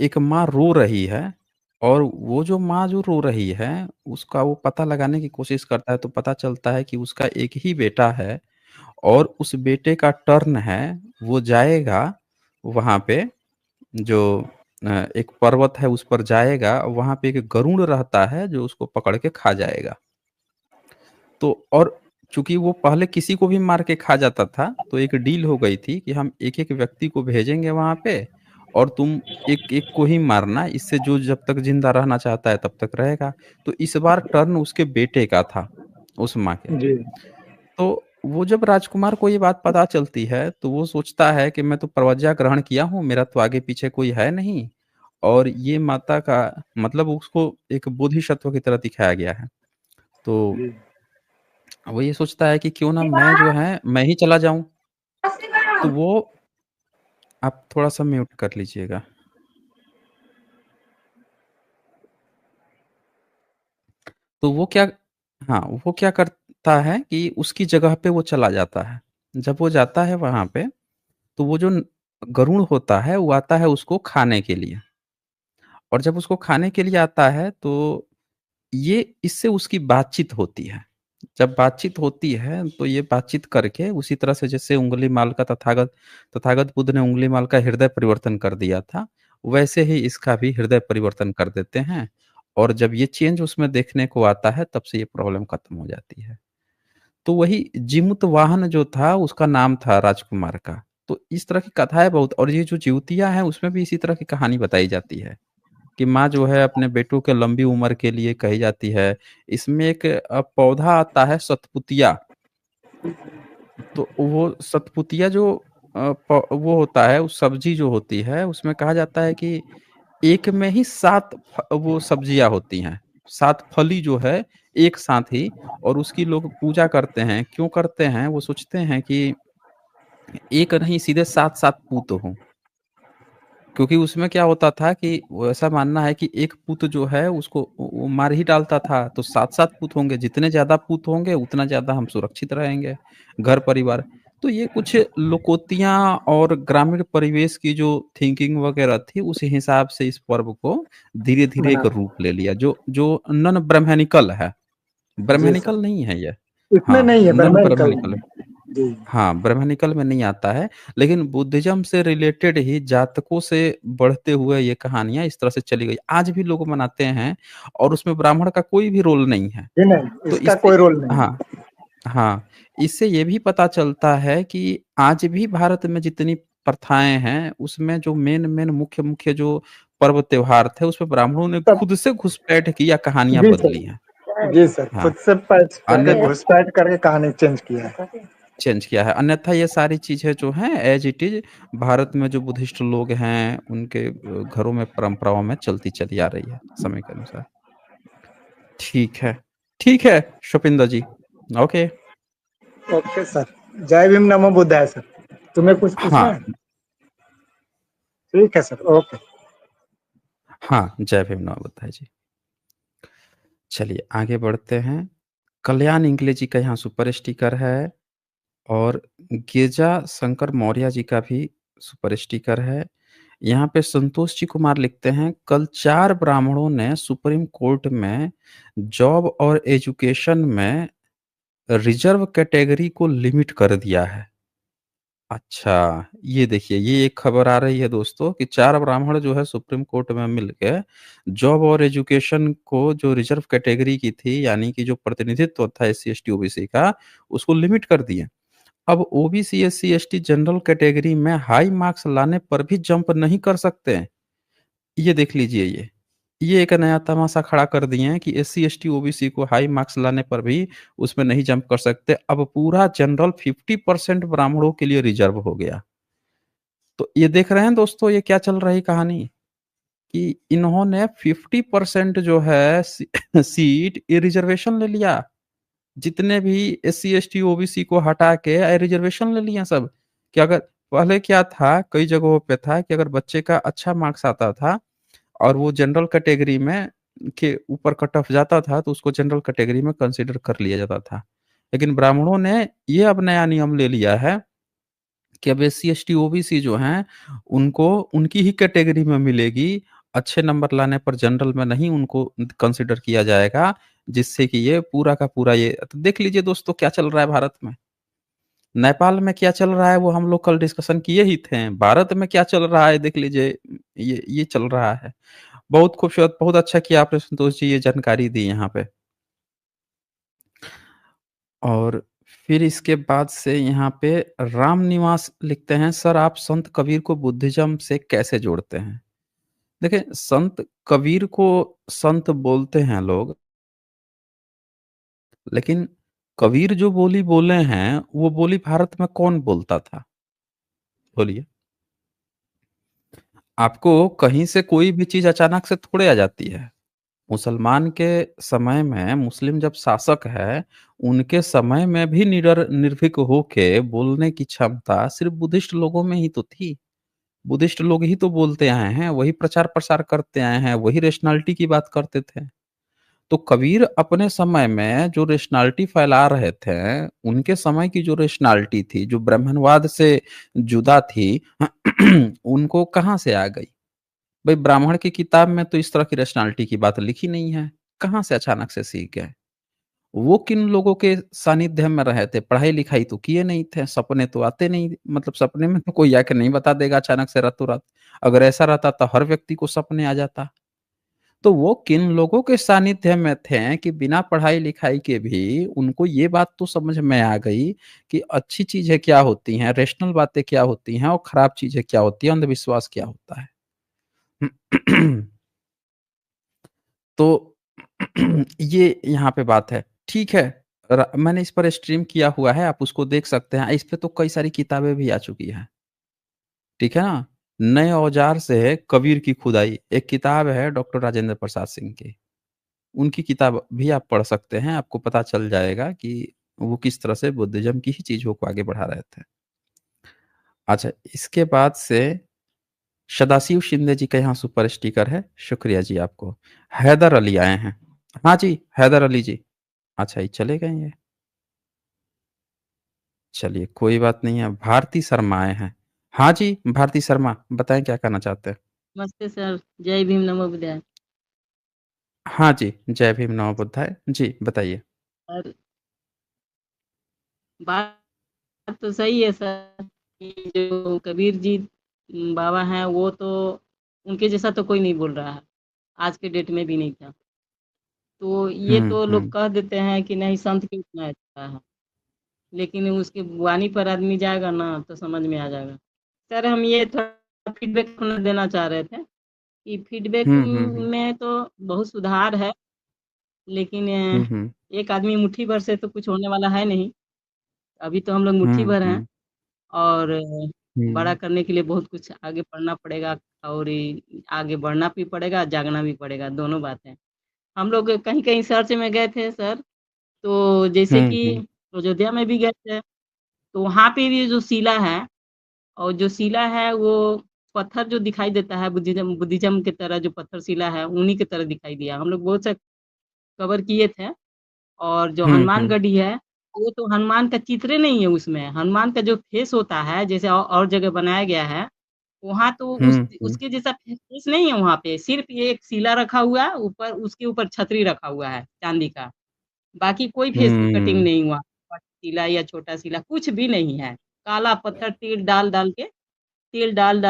A: एक माँ रो रही है और वो जो माँ जो रो रही है, उसका वो पता लगाने की कोशिश करता है, तो पता चलता है कि उसका एक ही बेटा है और उस बेटे का टर्न है, वो जाएगा वहाँ पे जो एक पर्वत है उस पर जाएगा, वहाँ पे एक गरुड़ रहता है जो उसको पकड़ के खा जाएगा। तो और चूँकि वो पहले किसी को भी मार के खा जाता था, तो एक डील हो गई थी कि हम एक-एक व्यक्ति को भेजेंगे वहाँ पे और तुम एक-एक को ही मारना, इससे जो जब तक ज़िंदा रहना चाहता है तब तक रहेगा। तो इस बार टर्न उसके बेटे का था, उस माँ के।
C: जी
A: तो वो जब राजकुमार को ये बात पता चलती है, तो वो सोचता है कि मैं तो प्रवज्ञा ग्रहण किया हूँ, मेरा तो आगे-पीछे कोई है नहीं और ये माता का मतलब उसको एक बोधिसत्व की तरह दिखाया गया है। तो
C: जी।
A: वो ये सोचता है कि क्यों ना मैं जो है, मैं ही चला जाऊँ। तो वो आप थोड़ा-सा म्यूट कर लीजिएगा। तो वो क्या हाँ, वो क्या करता है कि उसकी जगह पे वो चला जाता है। जब वो जाता है वहाँ पे, तो वो जो गरुड़ होता है, वो आता है उसको खाने के लिए और जब उसको खाने के लिए आता है तो ये इससे उसकी बातचीत होती है। जब बातचीत होती है तो ये बातचीत करके उसी तरह से जैसे उँगलीमाल का तथागत तथागत बुद्ध ने उँगलीमाल का हृदय परिवर्तन कर दिया था, वैसे ही इसका भी हृदय परिवर्तन कर देते हैं और जब ये चेंज उसमें देखने को आता है तब से ये प्रॉब्लम खत्म हो जाती है। तो वही जीमूतवाहन जो था उसका नाम था राजकुमार का। तो इस तरह की कथाएँ बहुत और ये जो जिउतिया हैं उसमें भी इसी तरह की कहानी बताई जाती है, कि माँ जो है अपने बेटों के लंबी उम्र के लिए कही जाती है। इसमें एक पौधा आता है सतपुतिया, तो वो सतपुतिया जो वो होता है, उस सब्ज़ी जो होती है उसमें कहा जाता है कि एक में ही 7 वो सब्जियाँ होती हैं। 7 फली जो है एक साथ ही और उसकी लोग पूजा करते हैं। क्यों करते हैं? वो सोचते हैं कि एक नहीं सीधे 7-7 पूत हों। क्योंकि उसमें क्या होता था कि वो ऐसा मानना है कि एक पूत जो है उसको वो मार ही डालता था, तो 7-7 पूत होंगे, जितने ज़्यादा पूत होंगे उतना ज़्यादा हम सुरक्षित रहेंगे, घर-परिवार। तो ये कुछ लोकोक्तियाँ और ग्रामीण परिवेश की जो थिंकिंग वगैरह थी, उस हिसाब से इस पर्व को धीरे-धीरे एक
C: मना
A: रूप ले लिया, जो जो नॉन ब्राह्मणिकल है।
C: जी सर,
A: ब्राह्मणिकल नहीं है ये।
C: इसमें
A: हाँ,
C: नहीं है,
A: नॉन
C: ब्राह्मणिकल
A: ब्राह्मणिकल
C: नहीं
A: है।
C: है। जी
A: हाँ, ब्राह्मणिकल में नहीं आता है, लेकिन बुद्धिज़्म से रिलेटेड ही जातकों से बढ़ते हुए ये कहानियाँ इस तरह से चली गई। आज भी लोग मनाते हैं और उसमें ब्राह्मण का कोई भी रोल नहीं है।
C: जी नहीं,
A: तो
C: इसका
A: इससे
C: कोई रोल नहीं
A: हाँ,
C: है।
A: हाँ, इससे ये भी पता चलता है कि आज भी भारत में जितनी प्रथाएँ हैं, उसमें जो मेन-मेन मुख्य-मुख्य जो पर्व त्योहार थे, उसमें ब्राह्मणों ने
C: सब
A: खुद से घुसपैठ की या कहानियाँ
C: जी
A: बदली हैं।
C: सर, जी सर,
A: हाँ,
C: खुद से पैच करके
A: अन्यथा
C: घुसपैठ करके कहानी चेंज किया है।
A: चेंज किया है। अन्यथा ये सारी चीज़ें जो हैं ऐज़ इट इज़ भारत में जो बुद्धिस्ट लोग हैं, उनके घरों में परंपराओं में चलती चली आ रही है, समय के अनुसार। ठीक है, शुपिंदर जी। ओके।
C: ओके सर, जय भीम नमो बुद्धाय सर। तुम्हें कुछ पूछना
A: हाँ,
C: है? ठीक है सर, ओके।
A: हाँ, जय भीम नमः बुद्धाय जी। चलिए आगे बढ़ते हैं। कल्याण इंगले जी का यहाँ सुपर स्टिकर है और गिरजा शंकर मौर्य जी का भी सुपर स्टिकर है। यहाँ पे संतोष जी कुमार लिखते हैं, कल 4 ब्राह्मणों ने सुप्रीम कोर्ट में जॉब और एजुकेशन में रिजर्व कैटेगरी को लिमिट कर दिया है। अच्छा, ये देखिए ये एक खबर आ रही है दोस्तों कि 4 ब्राह्मण जो है सुप्रीम कोर्ट में मिलके जॉब और एजुकेशन को जो रिजर्व कैटेगरी की थी, यानी कि जो प्रतिनिधित्व था एससी, एसटी, ओबीसी का, उसको लिमिट कर दिए। अब OBC, SC, ST general category में हाई मार्क्स लाने पर भी जंप नहीं कर सकते हैं। ये देख लीजिए ये। ये एक नया तमाशा खड़ा कर दिए हैं कि एससी, एसटी, ओबीसी को हाई मार्क्स लाने पर भी उसमें नहीं जंप कर सकते। अब पूरा जनरल 50% ब्राह्मणों के लिए रिज़र्व हो गया। तो ये देख रहे हैं दोस्तों ये क्या चल रही कहानी कि इन्होंने 50% जो है सीट ये रिज़र्वेशन ले लिया। जितने भी एससी, एसटी, ओबीसी को हटा के रिज़र्वेशन ले लिए सब, कि अगर पहले क्या था कई जगहों पे था कि अगर बच्चे का अच्छा मार्क्स आता था और वो जनरल कैटेगरी में के ऊपर कट ऑफ जाता था तो उसको जनरल कैटेगरी में कंसीडर कर लिया जाता था। लेकिन ब्राह्मणों ने ये अब नया नियम ले लिया है कि अब एससी, एसटी, ओबीसी जो हैं उनको उनकी ही कैटेगरी में मिलेगी। अच्छे नंबर लाने पर जनरल में नहीं उनको कंसीडर किया जाएगा, जिससे कि ये पूरा का पूरा ये तो देख लीजिए दोस्तों क्या चल रहा है भारत में। नेपाल में क्या चल रहा है वो हम लोग कल डिस्कशन किए ही थे। भारत में क्या चल रहा है देख लीजिए, ये चल रहा है। बहुत खूबसूरत, बहुत अच्छा किया आपने संतोष जी ये जानकारी दी यहाँ पे। और फिर इसके बाद से यहाँ पे राम निवास लिखते हैं, सर आप संत कबीर को बुद्धिज़्म से कैसे जोड़ते हैं? देखिए संत कबीर को संत बोलते हैं लोग, लेकिन कबीर जो बोली बोले हैं, वो बोली भारत में कौन बोलता था? बोलिए। आपको कहीं से कोई भी चीज़ अचानक से थोड़े आ जाती है। मुसलमान के समय में मुस्लिम जब शासक है, उनके समय में भी निडर निर्भीक होके बोलने की क्षमता सिर्फ़ बुद्धिस्ट लोगों में ही तो थी। बुद्धिस्ट लोग ही तो बोलते आए हैं, वही प्रचार-प्रसार करते आए हैं, वही रैशनैलिटी की बात करते थे। तो कबीर अपने समय में जो रैशनैलिटी फैला रहे थे, उनके समय की जो रैशनैलिटी थी, जो ब्राह्मणवाद से जुदा थी, उनको कहाँ से आ गई? भई ब्राह्मण की किताब में तो इस तरह की रैशनैलिटी की बात लिखी नहीं है, कहाँ से अचानक से सीख गए? वो किन लोगों के सानिध्य में रहे थे? पढ़ाई-लिखाई तो किए नहीं थे, सपने तो आते नहीं मतलब सपने में तो कोई आके नहीं बता देगा अचानक से रातों-रात। अगर ऐसा रहता तो हर व्यक्ति को सपने आ जाता। तो वो किन लोगों के सानिध्य में थे कि बिना पढ़ाई-लिखाई के भी उनको ये बात तो समझ में आ गई कि अच्छी चीज़ें क्या होती हैं, रेशनल बातें क्या होती हैं और खराब चीज़ें क्या होती हैं, अंधविश्वास क्या होता है। तो ये यहाँ पे बात है। ठीक है, मैंने इस पर स्ट्रीम किया हुआ है, आप उसको देख सकते हैं। इस पे तो कई सारी किताबें भी आ चुकी हैं, ठीक है ना? नए औजार से कबीर की खुदाई, एक किताब है डॉक्टर राजेंद्र प्रसाद सिंह की। उनकी किताब भी आप पढ़ सकते हैं, आपको पता चल जाएगा कि वो किस तरह से बुद्धिज़्म की ही चीज़ों को आगे बढ़ा रहे थे। अच्छा, इसके बाद से सदाशिव शिंदे जी का यहाँ सुपर स्टिकर है, शुक्रिया जी आपको। हैदर अली आए हैं। हाँ जी, हैदर अली जी। अच्छा, ये चले गए ये? चलिए, कोई बात नहीं है। भारती शर्मा आए हैं। हाँ जी, भारती शर्मा, बताएँ क्या कहना चाहते हैं?
D: नमस्ते सर, जय भीम, नमो बुद्धाय।
A: हाँ जी, जय भीम, नमो बुद्धाय। जी, बताइए।
D: सर, बात तो सही है सर कि जो कबीर जी बाबा हैं, वो तो उनके जैसा तो कोई नहीं बोल रहा है, आज के डेट में भी नहीं था। तो ये
A: हुँ,
D: तो लोग
A: हुँ।
D: कह देते हैं कि नहीं संत क्यों इतना अच्छा है, लेकिन उसकी वाणी पर आदमी जाएगा ना तो समझ में आ जाएगा। सर हम ये थोड़ा फीडबैक देना चाह रहे थे कि फीडबैक
A: हुँ, हुँ, हुँ।
D: में तो बहुत सुधार है, लेकिन
A: हुँ, हुँ।
D: एक आदमी मुट्ठी भर से तो कुछ होने वाला है नहीं। अभी तो हम लोग मुट्ठी
A: हुँ,
D: भर हैं
A: हुँ।
D: और बड़ा
A: हुँ।
D: करने के लिए बहुत कुछ आगे पढ़ना पड़ेगा और आगे बढ़ना भी पड़ेगा, जागना भी पड़ेगा, दोनों बातें। हम लोग कहीं-कहीं सर्च में गए थे सर, तो जैसे
A: हुँ,
D: कि
A: हुँ।
D: अयोध्या में भी गए थे, तो वहाँ पे भी जो शिला है और जो शिला है वो पत्थर जो दिखाई देता है बुद्धिज़्म की तरह जो पत्थर शिला है, उन्हीं की तरह दिखाई दिया। हम लोग बहुत से कवर किए थे और जो
A: हुँ,
D: हनुमान
A: हुँ।
D: गढ़ी है, वो तो हनुमान का चित्र नहीं है उसमें, हनुमान का जो फेस होता है, जैसे और जगह बनाया गया है, वहाँ तो
A: हुँ, हुँ।
D: उसके जैसा फेस नहीं है वहाँ पे, सिर्फ़ ये एक शिला रखा हुआ है, ऊपर उसके ऊपर छतरी रखा हुआ है चाँदी का। बाकी कोई फेस कटिंग
A: हुँ।
D: नहीं हुआ, बड़ा शिला या छोटा शिला कुछ भी नहीं है। काला पत्थर तेल डाल-डाल के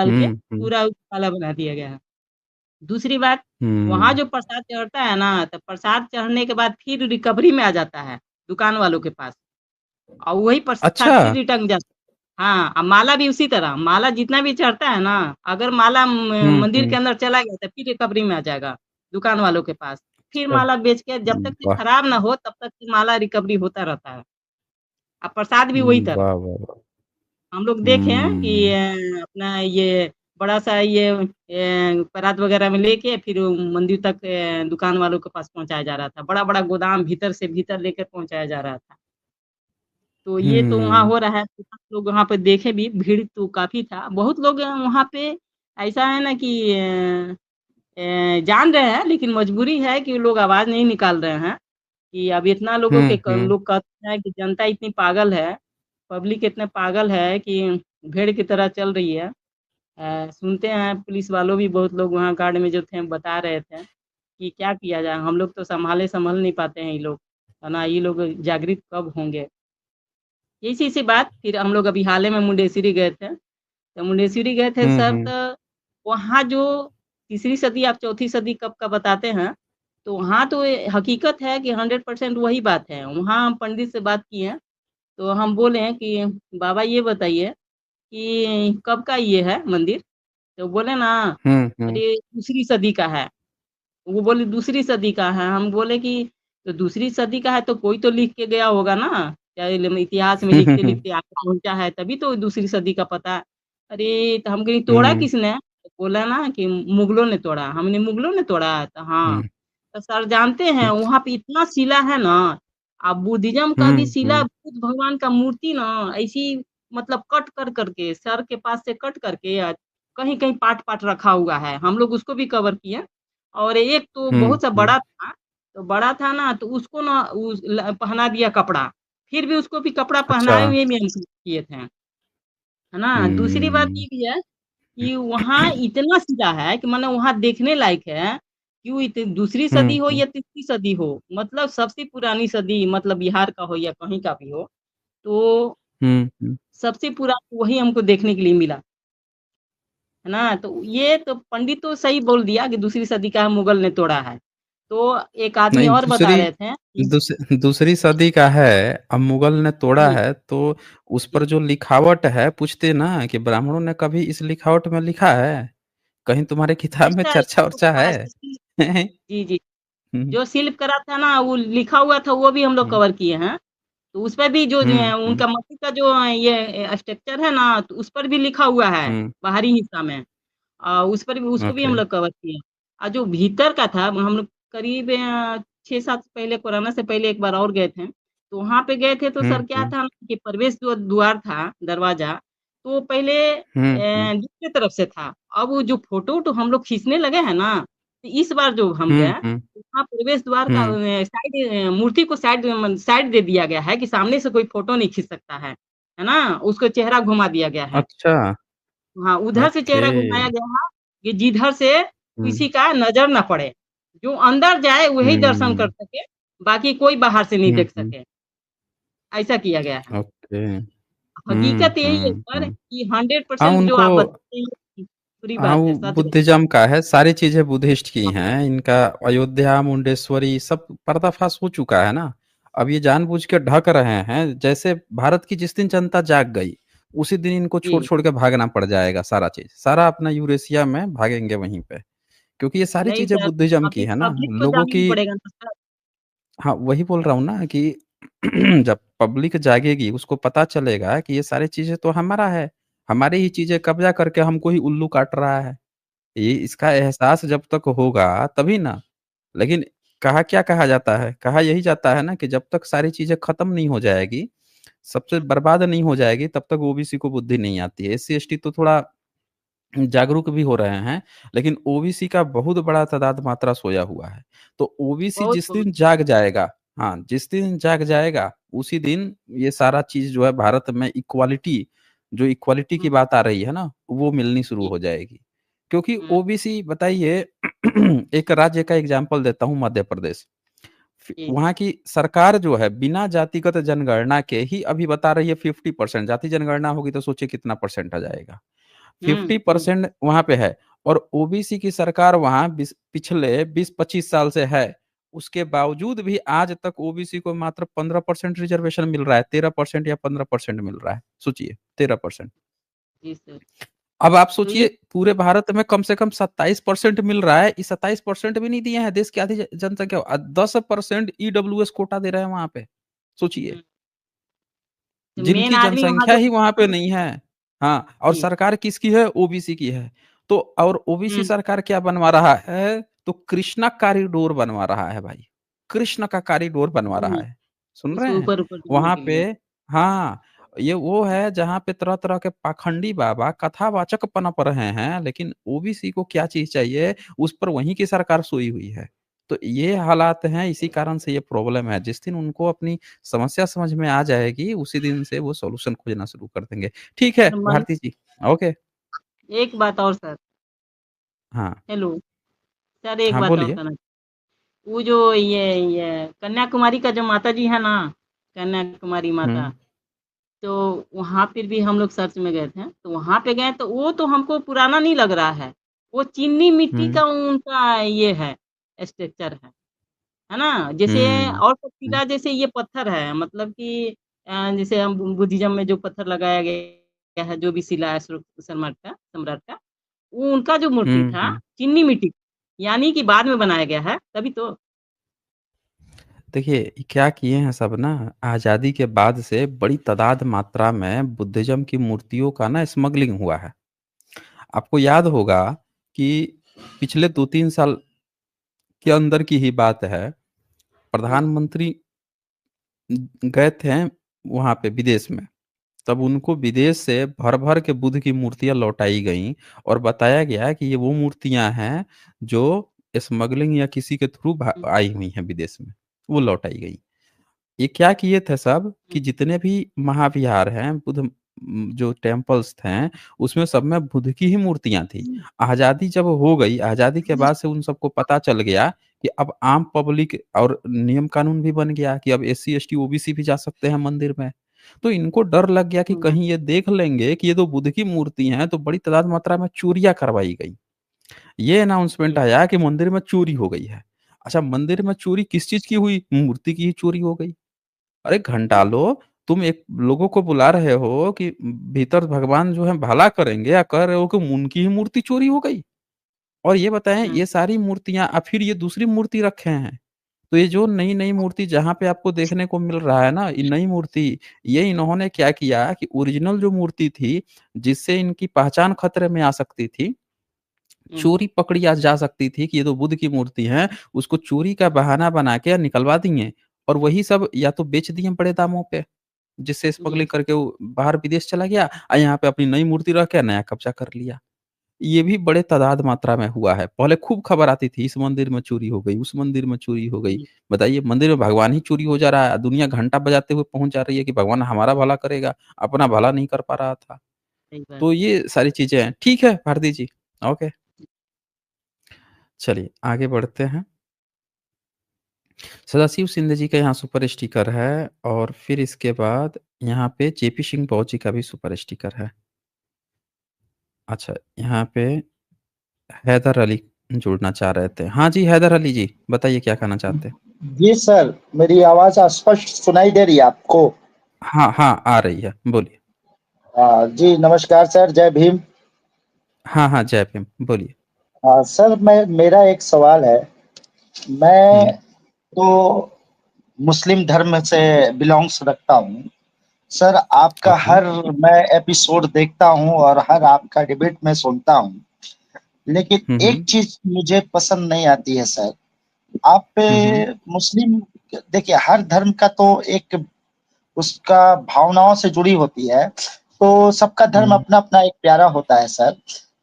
A: हुँ, हुँ।
D: पूरा काला बना दिया गया है। दूसरी बात, वहाँ
A: हुँ।
D: जो प्रसाद चढ़ता है ना, तो प्रसाद चढ़ने के बाद फिर रिकवरी में आ जाता है, दुकान वालों के पास और वही प्रसाद
A: अच्छा!
D: फिर रिटर्न जाता है। हाँ, माला भी उसी तरह, माला जितना भी चढ़ता है ना, अगर माला
A: हुँ,
D: मंदिर के
A: हुँ।
D: अंदर चला गया तो फिर रिकवरी में आ जाएगा, दुकान वालों के पास। फिर
A: अच्छा।
D: माला बेच के जब तक ये
A: वाह!
D: खराब ना हो, तब तक माला रिकवरी होता रहता है। प्रसाद भी वही तरह।
A: वाह, वाह, वाह!
D: हम लोग देखे हैं कि
A: हुँ।
D: अपना ये बड़ा-सा ये परात वगैरह में लेके फिर वो मंदिर तक दुकान वालों के पास पहुँचाया जा रहा था। बड़ा-बड़ा गोदाम भीतर से भीतर लेकर पहुँचाया जा रहा था। तो ये तो वहाँ
A: हुँ।
D: हो रहा है, तो सब लोग वहाँ पे देखे भी, भीड़ तो काफ़ी था। बहुत लोग वहाँ पे ऐसा है ना कि जान रहे हैं लेकिन मजबूरी है कि लोग आवाज़ नहीं निकाल रहे हैं, कि अब इतना लोगों
A: हुँ,
D: के
A: हुँ।
D: लोग कहते हैं कि जनता इतनी पागल है, पब्लिक इतना पागल है कि भेड़ की तरह चल रही है। सुनते हैं पुलिस वालों भी बहुत लोग वहाँ गार्ड में जो थे बता रहे थे कि क्या किया जाए, हम लोग तो संभल नहीं पाते हैं ये लोग, है ना? ये लोग जागृत कब होंगे? इसी-इसी बात फिर हम लोग अभी हाल ही में मुंडेश्वरी गए थे। तो मुंडेश्वरी गए थे
A: हुँ,
D: सर
A: हुँ।
D: तो वहाँ जो तीसरी सदी आप चौथी सदी कब का बताते हैं, तो वहाँ तो ये हकीकत है कि 100% वही बात है। वहाँ हम पंडित से बात किए, तो हम बोले हैं कि बाबा ये बताइए कि कब का ये है मंदिर? तो बोले ना,
A: हुँ, हुँ।
D: अरे दूसरी सदी का है। वो बोले दूसरी सदी का है, हम बोले कि तो दूसरी सदी का है तो कोई तो लिख के गया होगा ना, चाहे इतिहास में लिखते-लिखते आगे पहुँचा है तभी तो दूसरी सदी का पता है। अरे! तो हम कहीं तोड़ा
A: हुँ,
D: किसने? तो बोला ना कि मुगलों ने तोड़ा, हमने मुगलों ने तोड़ा? तो हाँ,
A: हुँ।
D: तो सर जानते हैं वहाँ पे इतना शिला है ना, बुद्धिज़्म का भी
A: हुँ,
D: शिला
A: हुँ।
D: बुद्ध भगवान का मूर्ति ना ऐसी मतलब कट कर के सर के पास से कट करके कहीं-कहीं पाट-पाट रखा हुआ है। हम लोग उसको भी कवर किए। और एक तो
A: हुँ,
D: बहुत सा
A: हुँ।
D: बड़ा था, तो बड़ा था ना तो उसको ना उस ल पहना दिया कपड़ा, फिर भी उसको भी कपड़ा
A: अच्छा।
D: पहनाए हुए भी हम किए थे, है ना? दूसरी बात
A: हुँ।
D: ये भी है कि वहाँ इतना सीधा है कि माने वहाँ देखने लायक है कि वो दूसरी सदी हो
A: हुँ,
D: या तीसरी सदी हो, मतलब सबसे पुरानी सदी, मतलब बिहार का हो या कहीं का भी हो, तो
A: हुँ, हुँ।
D: सबसे पुराना वही हमको देखने के लिए मिला, है ना? तो ये तो पंडित तो सही बोल दिया कि दूसरी सदी का मुगल ने तोड़ा है। तो एक आदमी
A: नहीं,
D: और बता रहे थे कि
A: दूसरी सदी का है, अब मुगल ने तोड़ा
D: जी,
A: है, तो उस पर
D: जी।
A: जो लिखावट है, पूछते ना कि ब्राह्मणों ने कभी इस लिखावट में लिखा है? कहीं तुम्हारे किताब में
D: ऐसा तो
A: चर्चा-वर्चा
D: हाँ,
A: है?
D: जी, जी।
A: हुँ,
D: जो शिल्प करा था ना, वो लिखा हुआ था, वो भी हम लोग
A: हुँ,
D: कवर किए हैं। तो उस पे भी जो
A: हुँ, हुँ,
D: उनका मस्जिद का जो ये स्ट्रक्चर है ना, तो उस पर भी लिखा हुआ है,
A: हुँ,
D: बाहरी हिस्सा में। उस पर भी उसको भी
A: ओके।
D: हम लोग कवर किए। और जो भीतर का था, हम लोग करीब 6-7 पहले कोरोना से पहले एक बार और गए थे। तो वहाँ पे गए थे तो
A: हुँ,
D: सर क्या
A: हुँ,
D: था ना कि प्रवेश जो द्वार था, दरवाज़ा, तो वो पहले
A: हुँ, हुँ,
D: दूसरी तरफ से था। अब वो जो फ़ोटो-वोटो हम लोग खींचने लगे हैं ना, तो इस बार जो हम
A: हुँ,
D: गए,
A: हुँ,
D: तो वहाँ प्रवेश द्वार का
A: हुँ,
D: साइड मूर्ति को साइड दे दिया गया है कि सामने से कोई फ़ोटो नहीं खींच सकता है ना? उसको चेहरा घुमा दिया गया है।
A: अच्छा,
D: हाँ, उधर से
A: ओके।
D: चेहरा घुमाया गया है कि जिधर से
A: हुँ,
D: किसी का नज़र ना पड़े। जो अंदर जाए वही दर्शन कर
A: हुँ,
D: सके, बाकी कोई बाहर से नहीं
A: हुँ,
D: देख
A: हुँ,
D: सके, ऐसा किया गया है।
A: ओके। हुँ,
D: हकीकत यही है
A: हुँ,
D: सर
A: हुँ।
D: कि
A: हाँ,
D: 100% जो
A: उनको
D: आप बताते हैं पूरी
A: हाँ,
D: बात है,
A: वो
D: सच बात है।
A: बुद्धिज़्म का है, सारी चीज़ें बुद्धिस्ट की
D: हाँ,
A: हैं, इनका अयोध्या, मुंडेश्वरी सब पर्दाफ़ाश हो चुका है ना। अब ये जानबूझ के ढक रहे हैं, जैसे भारत की जिस दिन जनता जाग गई, उसी दिन इनको
D: जी।
A: छोड़-छोड़ के भागना पड़ जाएगा सारा चीज़। सारा अपना यूरेशिया में भागेंगे वहीं पे, क्योंकि ये सारी
D: नहीं
A: चीज़ें
D: सर,
A: बुद्धिज़्म की
D: अभी
A: है ना।
D: पब्लिक को
A: लोगों
D: जागना
A: की
D: पड़ेगा ना सर।
A: हाँ, वही बोल रहा हूँ ना कि जब पब्लिक जागेगी, उसको पता चलेगा कि ये सारी चीज़ें तो हमारा है, हमारी ही चीज़ें कब्ज़ा करके हमको ही उल्लू काट रहा है। ये इसका एहसास जब तक होगा तभी ना। लेकिन कहा क्या कहा जाता है? कहा यही जाता है ना कि जब तक सारी चीज़ें खत्म नहीं हो जाएगी, सबसे बर्बाद नहीं हो जाएगी, तब तक ओबीसी को बुद्धि नहीं आती है। एससी-एसटी तो थोड़ा जागरूक भी हो रहे हैं, लेकिन ओबीसी का बहुत बड़ा तादाद मात्रा सोया हुआ है। तो ओबीसी
D: बहुत,
A: जिस
D: बहुत
A: दिन जाग जाएगा, हाँ, जिस दिन जाग जाएगा, उसी दिन ये सारा चीज़ जो है भारत में इक्वालिटी जो इक्वालिटी की
D: हुँ,
A: बात आ रही है ना, वो मिलनी शुरू
D: जी,
A: हो जाएगी। क्योंकि
D: हुँ,
A: ओबीसी बताइए एक राज्य का एग्ज़ाम्पल देता हूँ मध्य प्रदेश।
D: जी,
A: वहाँ की सरकार जो है बिना जातिगत जनगणना के ही अभी बता रही है 50% जाति जनगणना होगी तो सोचिए कितना परसेंट आ जाएगा।
D: हुँ, हुँ,
A: 50% वहाँ पे है और ओबीसी की सरकार वहाँ पिछले 20-25 साल से है। उसके बावजूद भी आज तक ओबीसी को मात्र 15% रिज़र्वेशन मिल रहा है, 13% या 15% मिल रहा है। सोचिए 13%।
D: जी सर।
A: अब आप
D: तो ये
A: सोचिए पूरे भारत में कम से कम 27% मिल रहा है, इस 27% भी नहीं दिए हैं देश की आधी जनसंख्या 10% ईडब्ल्यूएस कोटा दे रहे हैं वहाँ पे। सोचिए।
D: हुँ, तो मेन
A: जिनकी
D: आदमी वहाँ
A: जनसंख्या
D: जो
A: ही वहाँ पे नहीं है। हाँ, और
D: जी,
A: सरकार किसकी है? ओबीसी की है। तो और ओबीसी
D: हुँ,
A: सरकार क्या बनवा रहा है? तो कृष्णा कॉरिडोर बनवा रहा है भाई। कृष्ण का कॉरिडोर बनवा रहा
D: हुँ,
A: है। सुन रहे
D: उसको
A: हैं?
D: ऊपर-ऊपर जाने
A: वहाँ
D: के
A: पे
D: लिए।
A: हाँ, ये वो है जहाँ पे तरह-तरह के पाखंडी बाबा कथावाचक पनप रहे हैं, लेकिन ओबीसी को क्या चीज़ चाहिए, उस पर वहीं की सरकार सोई हुई है। तो ये हालात हैं, इसी कारण से ये प्रॉब्लम है। जिस दिन उनको अपनी समस्या समझ में आ जाएगी, उसी दिन से वो सॉल्यूशन खोजना शुरू कर देंगे। ठीक है,
D: सर मन
A: भारती जी, ओके।
D: एक बात और सर,
A: हाँ,
D: हेलो, सर एक
A: हाँ
D: बात और
A: बोलिए।
D: कहना वो जो ये कन्याकुमारी का जो माताजी है ना, कन्याकुमारी माता,
A: हुँ,
D: तो वहाँ पे भी हम लोग सर्च में गए थे। तो वहाँ पे गए तो वो तो हमको पुराना नहीं लग रहा है। वो चीनी मिट्टी
A: हुँ,
D: का उनका ये है, स्ट्रक्चर है ना? जैसे
A: हुँ,
D: और
A: हुँ,
D: पथरीला जैसे ये पत्थर है मतलब कि जैसे हम बुद्धिज़्म में जो पत्थर लगाया गया है, जो भी शिला है सम्राट का, वो उनका जो मूर्ति
A: हुँ,
D: था,
A: हुँ।
D: चीनी मिट्टी, यानी कि बाद में बनाया गया है, तभी तो।
A: देखिए, ये क्या किए हैं सब ना, आज़ादी के बाद से बड़ी तादाद मात्रा में बुद्धिज़्म की मूर्तियों का ना स्मगलिंग हुआ है। आपको याद होगा कि पिछले 2-3 साल के अंदर की ही बात है,
D: हुँ,
A: प्रधानमंत्री गए थे वहाँ पे विदेश में। तब उनको विदेश से भर-भर के बुद्ध की मूर्तियाँ लौटाई गईं और बताया गया कि ये वो मूर्तियाँ हैं जो स्मगलिंग या किसी के थ्रू
D: हुँ,
A: आई हुई हैं विदेश में, वो लौटाई गईं। ये क्या किए थे सब कि
D: हुँ,
A: जितने भी महाविहार हैं, बुद्ध जो टेम्पल्स थे, उसमें सब में बुद्ध की ही मूर्तियाँ थी। आज़ादी जब हो गई, आज़ादी के बाद से उन सबको पता चल गया कि अब आम पब्लिक और नियम कानून भी बन गया कि अब एससी, एसटी, ओबीसी भी जा सकते हैं मंदिर में। तो इनको डर लग गया कि
D: हुँ,
A: कहीं ये देख लेंगे कि ये तो बुद्ध की मूर्ति हैं, तो बड़ी तादाद मात्रा में चोरियाँ करवाई गई। ये अनाउंसमेंट
D: जी,
A: आया कि मंदिर में चोरी हो गई है। अच्छा, मंदिर में चोरी किस चीज़ की हुई? मूर्ति की ही चोरी हो गई। अरे
D: जी,
A: घंटालो, तुम एक लोगों को बुला रहे हो कि भीतर भगवान जो है भला करेंगे, या कह रहे हो कि उनकी ही मूर्ति चोरी हो गई। और ये बताएँ,
D: हुँ,
A: ये सारी मूर्तियाँ फिर ये दूसरी मूर्ति रखे हैं। तो ये जो नई-नई मूर्ति जहाँ पे आपको देखने को मिल रहा है ना, ये नई मूर्ति, ये इन्होंने क्या किया कि ओरिजिनल जो मूर्ति थी, जिससे इनकी पहचान खतरे में आ सकती थी,
D: हुँ, हुँ,
A: चोरी पकड़ी जा सकती थी कि ये तो बुद्ध की मूर्ति है, उसको चोरी का बहाना बना के निकलवा दिए और वही सब या तो बेच दिए बड़े दामों पे, जिससे
D: जी,
A: स्मगलिंग करके वो बाहर विदेश चला गया यहाँ पे अपनी नई मूर्ति रख के नया कब्ज़ा कर लिया। ये भी बड़े तादाद मात्रा में हुआ है। पहले खूब खबर आती थी, इस मंदिर में चोरी हो गई, उस मंदिर में चोरी हो गई।
D: जी,
A: बताइए, मंदिर में भगवान ही चोरी हो जा रहा है, दुनिया घंटा बजाते हुए पहुँच जा रही है कि भगवान हमारा भला करेगा, अपना भला नहीं कर पा रहा था।
D: सही बात
A: तो
D: है।
A: ये सारी चीज़ें हैं। ठीक है भारती जी, ओके। चलिए आगे बढ़ते हैं। सदाशिव शिंदे जी का यहाँ सुपर स्टिकर है और फिर इसके बाद यहाँ पे जेपी सिंह बौजी का भी सुपर स्टिकर है। अच्छा, यहाँ पे हैदर अली जुड़ना चाह रहे थे। हाँ जी, हैदर अली जी, बताइए क्या कहना चाहते हैं?
C: जी सर, मेरी आवाज स्पष्ट सुनाई दे रही है आपको?
A: हाँ, हाँ, आ रही है, बोलिए।
C: जी नमस्कार सर, जय भीम।
A: हाँ, हाँ, जय भीम, बोलिए।
C: सर मैं मेरा एक सवाल है। मैं
A: हुँ,
C: तो मुस्लिम धर्म से बिलॉन्ग्स रखता हूँ। सर आपका
A: ओके।
C: हर मैं एपिसोड देखता हूँ और हर आपका डिबेट में सुनता हूँ। लेकिन
A: हुँ,
C: एक
A: हुँ।
C: चीज़ मुझे पसंद नहीं आती है सर। आप
A: हुँ, हुँ।
C: मुस्लिम देखिए हर धर्म का तो एक उसका भावनाओं से जुड़ी होती है, तो सबका धर्म
A: हुँ,
C: अपना-अपना एक प्यारा होता है सर।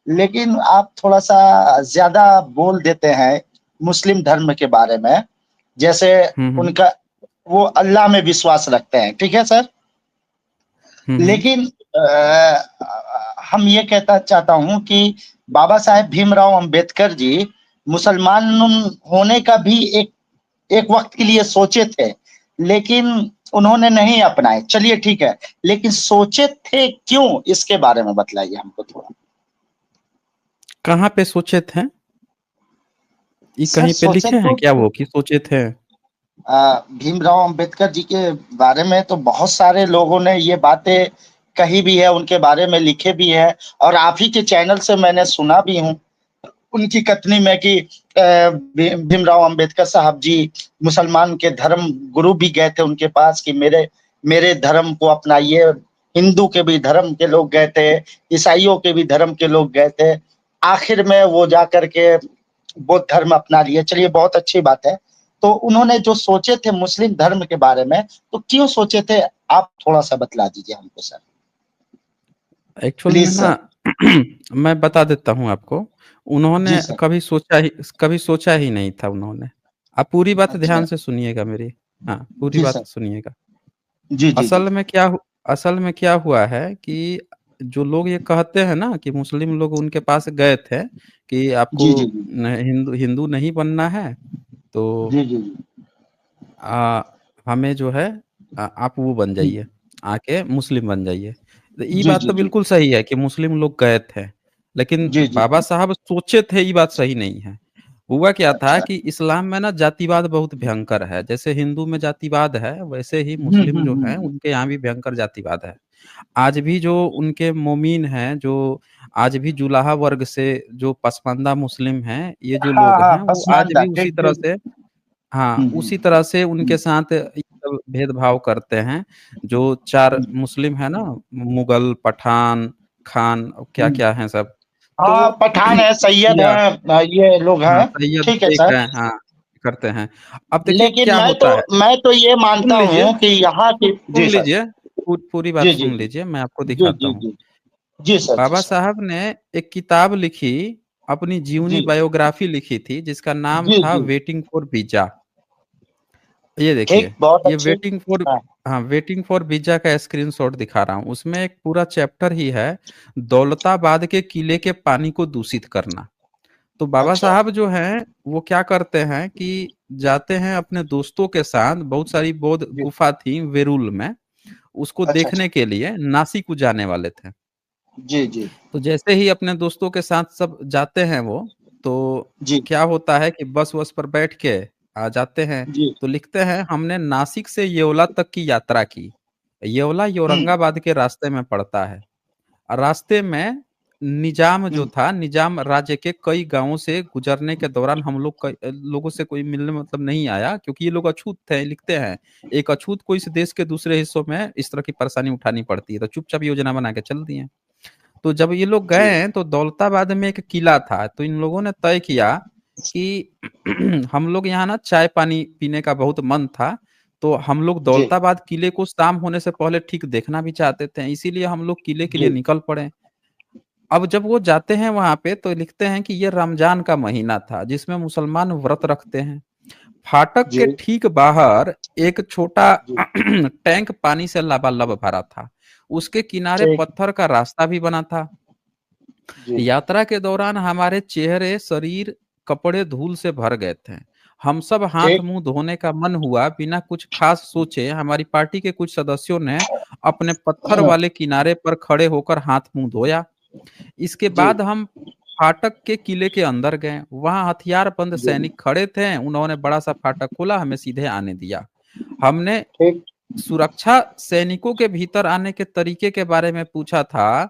C: लेकिन आप थोड़ा-सा ज़्यादा बोल देते हैं मुस्लिम धर्म के बारे में, जैसे
A: हुँ, हुँ।
C: उनका वो अल्लाह में विश्वास रखते हैं, ठीक है सर?
A: हुँ, हुँ।
C: लेकिन हम ये कहना चाहता हूँ कि बाबा साहेब भीमराव अंबेडकर जी मुसलमान होने का भी एक एक वक़्त के लिए सोचे थे, लेकिन उन्होंने नहीं अपनाए। चलिए ठीक है, लेकिन सोचे थे क्यों? इसके बारे में बतलाइए हमको थोड़ा।
A: कहाँ पे सोचे थे? ये
C: सर
A: कहीं पे
C: सोचे
A: लिखे हैं
C: तो
A: क्या वो कि सोचे थे?
C: भीमराव अंबेडकर जी के बारे में तो बहुत सारे लोगों ने ये बातें कही भी है, उनके बारे में लिखे भी हैं और आप ही के चैनल से मैंने सुना भी हूँ। उनकी कथनी में कि भीमराव अंबेडकर साहब जी मुसलमान के धर्म गुरु भी गए थे उनके पास कि मेरे मेरे धर्म को अपनाइए। हिंदू के भी धर्म के लोग गए थे, ईसाइयों के भी धर्म के लोग गए थे। आखिर में वो जाकर के बौद्ध धर्म अपना लिए। चलिए बहुत अच्छी बात है। तो उन्होंने जो सोचे थे मुस्लिम धर्म के बारे में, तो क्यों सोचे थे? आप थोड़ा-सा बतला दीजिए हमको सर।
A: एक्चुअल में
C: प्लीज़
A: ना
C: सर।
A: मैं बता देता हूँ आपको,
C: जी
A: उन्होंने
C: सर।
A: कभी सोचा ही नहीं था उन्होंने। आप पूरी बात
C: अच्छा।
A: ध्यान से सुनिएगा मेरी। हाँ, पूरी
C: जी
A: बात
C: सर।
A: सुनिएगा।
C: जी, जी, जी।
A: असल में क्या हुआ है कि जो लोग ये कहते हैं ना कि मुस्लिम लोग उनके पास गए थे कि आपको
C: जी, जी, जी।
A: न हिंदू हिंदू नहीं बनना है, तो
C: जी, जी, जी।
A: अ, हमें जो है आप वो बन
C: जी,
A: जाइए, आके मुस्लिम बन जाइए। तो ये
C: जी,
A: बात
C: जी,
A: तो
C: जी।
A: बिल्कुल सही है कि मुस्लिम लोग गए थे, लेकिन
C: जी, जी,
A: बाबा
C: जी।
A: साहब सोचे थे ये बात सही नहीं है। हुआ क्या था
C: अच्छा।
A: कि इस्लाम में ना जातिवाद बहुत भयंकर है, जैसे हिंदू में जातिवाद है, वैसे ही
C: हुँ,
A: मुस्लिम
C: हुँ,
A: जो
C: हुँ,
A: हैं
C: हुँ।
A: उनके यहाँ भी भयंकर जातिवाद है। आज भी जो उनके मोमीन हैं, जो आज भी जुलाहा वर्ग से जो पसमानदा मुस्लिम हैं, ये जो
C: हाँ,
A: लोग
C: हाँ,
A: हैं, वो आज
C: पसमानदा
A: भी उसी
C: ठीक
A: तरह
C: ठीक।
A: से हाँ,
C: हुँ, हुँ,
A: उसी तरह से
C: हुँ,
A: उनके साथ ये सब भेदभाव करते हैं। जो 4
C: हुँ,
A: मुस्लिम है ना, मुगल, पठान, खान
C: हुँ।
A: क्या-क्या हैं सब,
C: हाँ,
A: तो
C: पठान है, सैयद
A: या
C: हैं ये लोग
A: हाँ,
C: हैं।
A: सैयद
C: ठीक है
A: शेख
C: सर।
A: हैं, हाँ, करते हैं। अब देखिए
C: लेकिन
A: क्या होता है,
C: मैं तो ये
A: सुन
C: मानता
A: लीजिए,
C: हूँ कि यहाँ की
A: सुन
C: जी सर।
A: लीजिए, पूरी बात
C: जी, जी,
A: सुन
C: जी।
A: लीजिए, मैं आपको
C: जी,
A: दिखाता
C: जी,
A: हूँ।
C: जी। जी सर, जी
A: बाबा
C: सर।
A: साहब ने एक किताब लिखी, अपनी जीवनी
C: जी।
A: बायोग्राफी लिखी थी, जिसका नाम
C: जी,
A: था
C: जी।
A: Waiting for visa. ये देखिए,
C: ठीक, बहुत
A: ये
C: अच्छी।
A: वेटिंग फॉर,
C: हाँ,
A: हाँ, वेटिंग फॉर वीजा का स्क्रीनशॉट दिखा रहा हूँ। उसमें एक पूरा चैप्टर ही है, दौलताबाद के किले के पानी को दूषित करना। तो बाबा
C: अच्छा,
A: साहब जो हैं वो क्या करते हैं कि जाते हैं अपने दोस्तों के साथ, बहुत सारी बौद्ध
C: जी,
A: गुफा थी वेरुल में, उसको
C: अच्छा, अच्छा,
A: देखने के लिए नासिक को जाने वाले थे।
C: जी, जी,
A: तो जैसे ही अपने दोस्तों के साथ सब जाते हैं वो, तो
C: जी,
A: क्या होता है कि बस वस पर बैठ के आ जाते हैं।
C: जी,
A: तो लिखते हैं हमने नासिक से येवला तक की यात्रा की। येवला
C: हुँ,
A: औरंगाबाद के रास्ते में पड़ता है। रास्ते में निजाम जो
C: हुँ,
A: था, निजाम राज्य के कई गांवों से गुजरने के दौरान हम लोग कई लोगों से कोई मिलने मतलब नहीं आया, क्योंकि ये लोग अछूत थे। लिखते हैं एक अछूत को इस देश के दूसरे हिस्सों में इस तरह की परेशानी उठानी पड़ती है, तो चुपचाप योजना बना के चल दिए। तो जब ये लोग गए
C: जी,
A: हैं तो दौलताबाद में एक किला था, तो इन लोगों ने तय किया कि हम लोग यहाँ ना चाय पानी पीने का बहुत मन था, तो हम लोग
C: जी,
A: दौलताबाद किले को शाम होने से पहले ठीक देखना भी चाहते थे, इसीलिए हम लोग किले के लिए
C: जी,
A: निकल पड़े। अब जब वो जाते हैं वहां पे तो लिखते हैं कि ये रमजान का महीना था जिसमें मुसलमान व्रत रखते हैं। फाटक के
C: जी,
A: ठीक बाहर एक छोटा
C: जी,
A: टैंक पानी से लबालब भरा था। उसके किनारे
C: ठीक,
A: पत्थर का रास्ता भी बना था।
C: जी,
A: यात्रा के दौरान हमारे चेहरे, शरीर, कपड़े धूल से भर गए थे। हम सब हाथ
C: ठीक,
A: मुंह धोने का मन हुआ, बिना कुछ खास सोचे हमारी पार्टी के कुछ सदस्यों ने अपने पत्थर
C: हुँ,
A: वाले किनारे पर खड़े होकर हाथ मुंह धोया। इसके
C: जी,
A: बाद हम फाटक के किले के अंदर गए। वहां हथियारबंद
C: जी,
A: सैनिक खड़े थे। उन्होंने बड़ा सा फाटक खोला, हमें सीधे आने दिया। हमने
C: ठीक,
A: सुरक्षा सैनिकों के भीतर आने के तरीके के बारे में पूछा था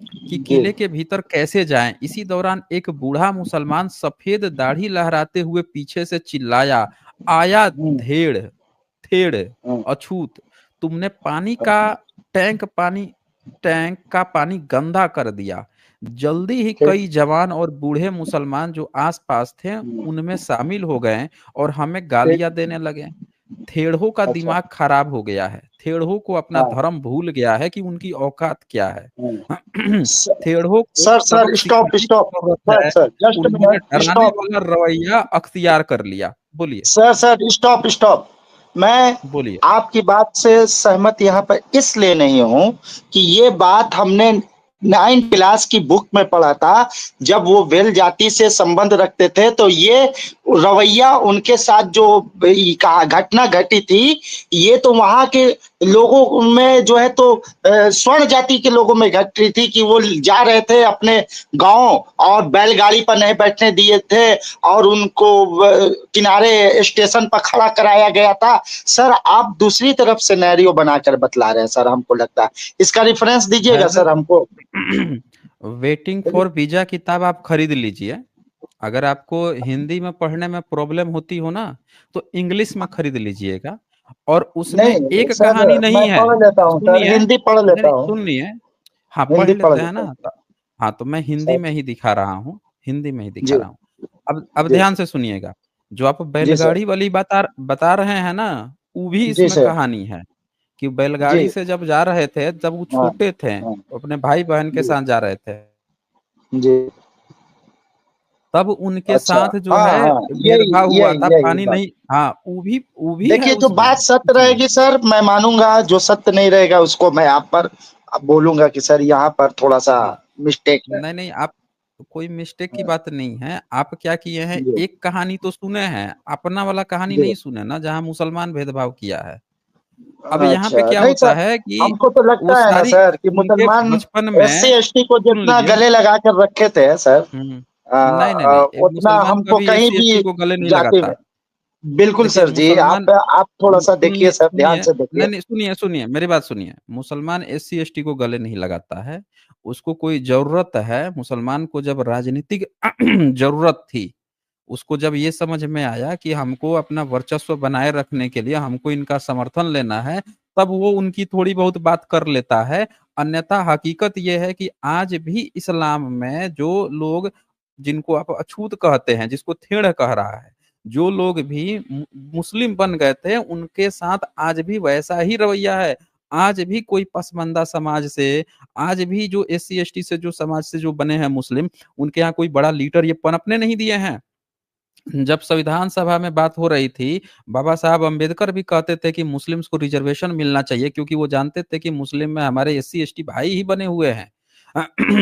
A: कि
C: जी,
A: किले के भीतर कैसे जाएं। इसी दौरान एक बूढ़ा मुसलमान सफेद दाढ़ी लहराते हुए पीछे से चिल्लाया, आया
C: हुँ,
A: धेड़, थेड़,
C: हुँ,
A: अछूत, तुमने टैंक का पानी गंदा कर दिया। जल्दी ही
C: ठीक,
A: कई जवान और बूढ़े मुसलमान जो आसपास थे
C: हुँ,
A: उनमें शामिल हो गए और हमें
C: ठीक,
A: गालियां देने लगे। थेड़ों का
C: अच्छा,
A: दिमाग खराब हो गया है। थेड़ों को अपना
C: हाँ,
A: धर्म भूल गया है कि उनकी औकात क्या है।
C: हुँ। स
A: थेड़ों को
C: सर, सर,
A: सबक
C: स्टॉप,
A: सिखाने की
C: स्टॉप,
A: जरूरत
C: सर,
A: है।
C: सर, जस्ट अ
A: उन्होंने
C: मिनट,
A: डराने
C: स्टॉप।
A: वाला रवैया अख्तियार कर लिया। बोलिए,
C: सर, सर, स्टॉप, स्टॉप। मैं
A: बोलिए।
C: आपकी बात से सहमत यहाँ पर इसलिए नहीं हूँ कि ये बात हमने 9 क्लास की बुक में पढ़ा था। जब वो वेल जाति से संबंध रखते थे, तो ये रवैया उनके साथ जो घटना घटी थी, ये तो वहाँ के लोगों में जो है तो स्वर्ण जाति के लोगों में घट रही थी कि वो जा रहे थे अपने गाँव और बैलगाड़ी पर नहीं बैठने दिए थे और उनको किनारे स्टेशन पर खड़ा कराया गया था। सर, आप दूसरी तरफ सिनेरियो बनाकर बतला रहे हैं सर, हमको लगता है। इसका रेफरेंस दीजिएगा
A: खैर,
C: सर हमको।
A: वेटिंग फॉर वीजा किताब आप खरीद लीजिए। अगर आपको हिंदी में पढ़ने में प्रॉब्लम होती हो ना, तो इंग्लिश में खरीद लीजिएगा। और उसमें
C: नहीं
A: एक
C: सर,
A: कहानी
C: मैं
A: नहीं है।
C: पढ़ लेता हूँ सर,
A: सुनिए,
C: हिंदी पढ़
A: नहीं
C: लेता
A: नहीं,
C: हूँ,
A: सुनिए। हाँ, पढ़
C: हिंदी पढ़
A: लेते हैं
C: लेता
A: ना
C: हूँ
A: हाँ, तो मैं हिंदी
C: सर।
A: में ही दिखा रहा हूँ। हिंदी में ही दिखा
C: जी,
A: रहा हूँ। अब
C: जी,
A: ध्यान से सुनिएगा। जो आप
C: जी सर,
A: बैलगाड़ी वाली बता रहे हैं ना, वो भी
C: जी
A: इसमें
C: सर,
A: कहानी है। कि
C: जी,
A: बैलगाड़ी से जब जा रहे थे, जब वो
C: हाँ,
A: छोटे थे,
C: हाँ,
A: अपने भाई बहन के
C: जी,
A: साथ जा रहे थे,
C: जी,
A: तब उनके
C: अच्छा,
A: साथ जो
C: हाँ,
A: है
C: हाँ, यही,
A: भेदभाव हुआ
C: यही,
A: था,
C: यही
A: पानी
C: बात।
A: नहीं। हाँ, वो भी है
C: देखिए, जो
A: उसमें
C: बात सत्य
A: इसमें।
C: रहेगी सर, मैं मानूँगा, जो सत्य नहीं रहेगा उसको मैं आप पर बोलूँगा कि सर यहाँ पर थोड़ा-सा मिस्टेक है।
A: नहीं नहीं, आप, कोई मिस्टेक की बात नहीं है। आप क्या किए हैं,
C: जी,
A: एक कहानी तो सुने हैं, अपना वाला कहानी
C: जी।
A: नहीं सुने ना, जहाँ मुसलमान भेदभाव किया है। अब यहाँ पे
C: अच्छा,
A: क्या
C: नहीं
A: होता
C: सर,
A: है कि
C: हमको तो
A: वो
C: लगता है ना
A: सारी
C: सर कि
A: उनके
C: मुसलमान
A: बचपन में,
C: एससी-एसटी को
A: सुन
C: जितना
A: लीजिए।
C: गले लगा कर रखे थे सर,
A: हम्म, नहीं नहीं नहीं, एक
C: उतना
A: मुसलमान
C: हमको
A: कभी
C: कहीं
A: एससी
C: भी
A: एसटी को गले नहीं
C: जाति
A: लगाता।
C: में बिल्कुल
A: देखिए,
C: सर जी,
A: मुसलमान,
C: आप थोड़ा-सा देखिए
A: सुनिए
C: सर, ध्यान
A: सुनिए,
C: से
A: नहीं
C: देखिए।
A: नहीं, सुनिए सुनिए, मेरी बात सुनिए। मुसलमान एससी एसटी को गले नहीं लगाता है। उसको कोई जरूरत है, मुसलमान को जब राजनीतिक जरूरत थी, उसको जब ये समझ में आया कि हमको अपना वर्चस्व बनाए रखने के लिए हमको इनका समर्थन लेना है, तब वो उनकी थोड़ी बहुत बात कर लेता है। अन्यथा हकीकत ये है कि आज भी इस्लाम में जो लोग, जिनको आप अछूत कहते हैं, जिसको थेड़ कह रहा है, जो लोग भी मुस्लिम बन गए थे, उनके साथ आज भी वैसा ही रवैया है। आज भी कोई पसमानदा समाज से, आज भी जो एससी एसटी से, जो समाज से जो बने हैं मुस्लिम, उनके यहाँ कोई बड़ा लीडर ये पनपने नहीं दिए हैं। जब संविधान सभा में बात हो रही थी, बाबा साहब अम्बेडकर भी कहते थे कि मुस्लिम्स को रिजर्वेशन मिलना चाहिए, क्योंकि वो जानते थे कि मुस्लिम में हमारे एससी एसटी भाई ही बने हुए हैं।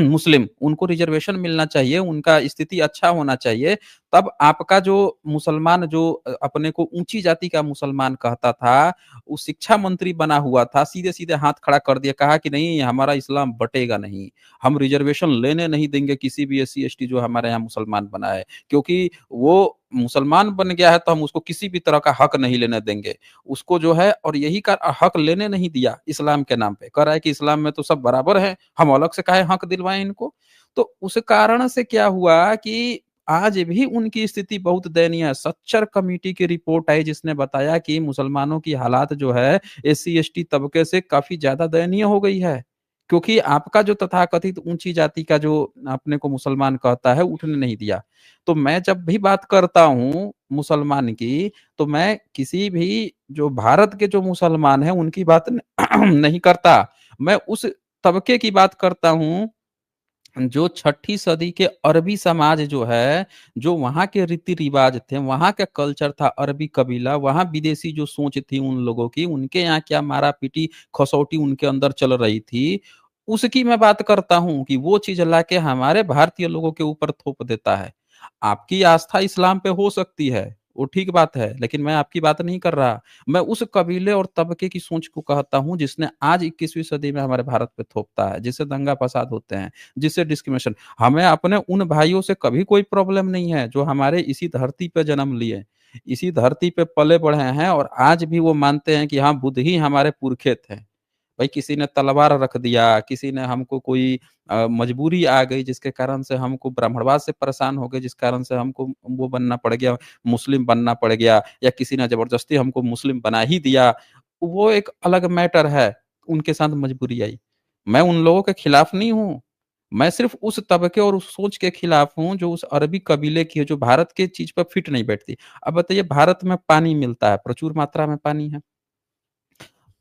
A: मुस्लिम, उनको रिजर्वेशन मिलना चाहिए, उनका स्थिति अच्छा होना चाहिए। तब आपका जो मुसलमान जो अपने को ऊंची जाति का मुसलमान कहता था, वो शिक्षा मंत्री बना हुआ था, सीधे-सीधे हाथ खड़ा कर दिया, कहा कि नहीं, हमारा इस्लाम बटेगा नहीं, हम रिजर्वेशन लेने नहीं देंगे किसी भी एससी एसटी जो हमारे यहाँ मुसलमान बना है, क्योंकि वो मुसलमान बन गया है तो हम उसको किसी भी तरह का हक नहीं लेने देंगे। उसको जो है, और यही का हक लेने नहीं दिया इस्लाम के नाम पे। कह रहा है कि इस्लाम में तो सब बराबर हैं, हम अलग से काहे हक दिलवाएँ इनको? तो उस कारण से क्या हुआ कि आज भी उनकी स्थिति बहुत दयनीय है। सच्चर कमेटी की रिपोर्ट आई जिसने बताया कि मुसलमानों की हालात जो है एससी एसटी तबके से काफ़ी ज़्यादा दयनीय हो गई है। क्योंकि आपका जो तथाकथित ऊँची जाति का जो अपने को मुसलमान कहता है, उठने नहीं दिया। तो मैं जब भी बात करता हूँ मुसलमान की, तो मैं किसी भी जो भारत के जो मुसलमान हैं उनकी बात नहीं करता। मैं उस तबके की बात करता हूँ जो 6ठी सदी के अरबी समाज जो है, जो वहाँ के रीति-रिवाज थे, वहाँ का कल्चर था, अरबी कबीला, वहाँ विदेशी जो सोच थी उन लोगों की, उनके यहाँ क्या मारा-पीटी, खसौटी उनके अंदर चल रही थी, उसकी मैं बात करता हूँ कि वो चीज़ लाके हमारे भारतीय लोगों के ऊपर थोप देता है। आपकी आस्था इस्लाम पे हो सकती है, वो ठीक बात है, लेकिन मैं आपकी बात नहीं कर रहा। मैं उस कबीले और तबके की सोच को कहता हूँ जिसने आज 21वीं सदी में हमारे भारत पे थोपता है, जिससे दंगा-फ़साद होते हैं, जिससे डिस्क्रिमिनेशन। हमें अपने उन भाइयों से कभी कोई प्रॉब्लम नहीं है, जो हमारे इसी धरती पे जन्म लिए, इसी धरती पे पले-बढ़े हैं और आज भी वो मानते हैं कि हाँ, बुद्ध ही हमारे पुरखे थे। भाई किसी ने तलवार रख दिया, किसी ने हमको कोई मजबूरी आ गई जिसके कारण से हमको ब्राह्मणवाद से परेशान हो गए, जिस कारण से हमको वो बनना पड़ गया, मुस्लिम बनना पड़ गया, या किसी ने ज़बरदस्ती हमको मुस्लिम बना ही दिया, वो एक अलग मैटर है, उनके साथ मजबूरी आई। मैं उन लोगों के खिलाफ नहीं हूँ, मैं सिर्फ़ उस तबके और उस सोच के खिलाफ हूँ जो उस अरबी कबीले की है, जो भारत के चीज़ पे फिट नहीं बैठती। अब बताइए, भारत में पानी मिलता है, प्रचुर मात्रा में पानी है।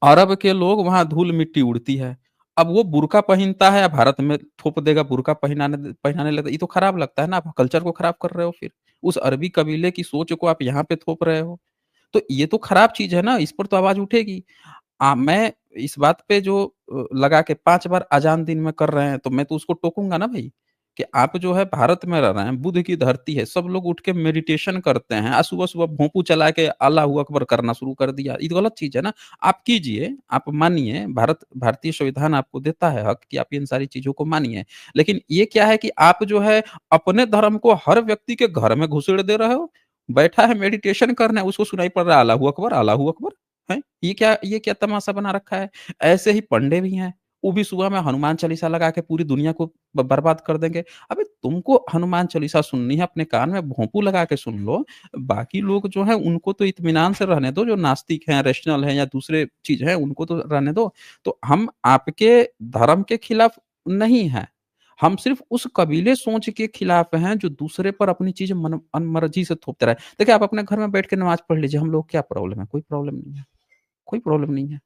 A: अरब के लोग वहाँ धूल-मिट्टी उड़ती है। अब वो बुर्का पहनता है या भारत में थोप देगा, बुर्का पहनाने लगता है, ये तो खराब लगता है ना, आप कल्चर को खराब कर रहे हो फिर। उस अरबी कबीले की सोच को आप यहाँ पे थोप रहे हो। तो ये तो खराब चीज़ है ना, इस पर तो आवाज़ उठेगी। मैं इस बात पे जो लगा के 5 बार अज़ान दिन में कर रहे हैं, तो मैं तो उसको टोकूँगा ना भई, कि आप जो है भारत में रह रहे हैं, बुद्ध की धरती है, सब लोग उठ के मेडिटेशन करते हैं। आज सुबह-सुबह भोंपू चला के अल्लाहू अकबर करना शुरू कर दिया। ये तो गलत चीज़ है ना। आप कीजिए, आप मानिए, भारतीय संविधान आपको देता है हक कि आप इन सारी चीज़ों को मानिए। लेकिन ये क्या है कि आप जो है अपने धर्म को हर व्यक्ति के घर में घुसेड़ दे रहे हो। बैठा है मेडिटेशन करने, उसको सुनाई पड़ रहा है अल्लाहू अकबर, हैं? ये क्या तमाशा बना रखा है? ऐसे ही पंडे भी हैं, वो भी सुबह में हनुमान चालीसा लगा के पूरी दुनिया को बर्बाद कर देंगे। अबे तुमको हनुमान चालीसा सुननी है, अपने कान में भोंपू लगा के सुन लो। बाकी लोग जो हैं उनको तो इत्मीनान से रहने दो, जो नास्तिक हैं, रैशनल हैं या दूसरे चीज़ हैं, उनको तो रहने दो। तो हम आपके धर्म के खिलाफ नहीं हैं। हम सिर्फ़ उस कबीले सोच के खिलाफ हैं जो दूसरे पर अपनी चीज़ मनमर्जी से थोपते रहे। देखिए, आप अपने घर में बैठ के नमाज़ पढ़ लीजिए, हम लोग क्या प्रॉब्लम है? कोई प्रॉब्लम नहीं है। कोई प्रॉब्लम नहीं है।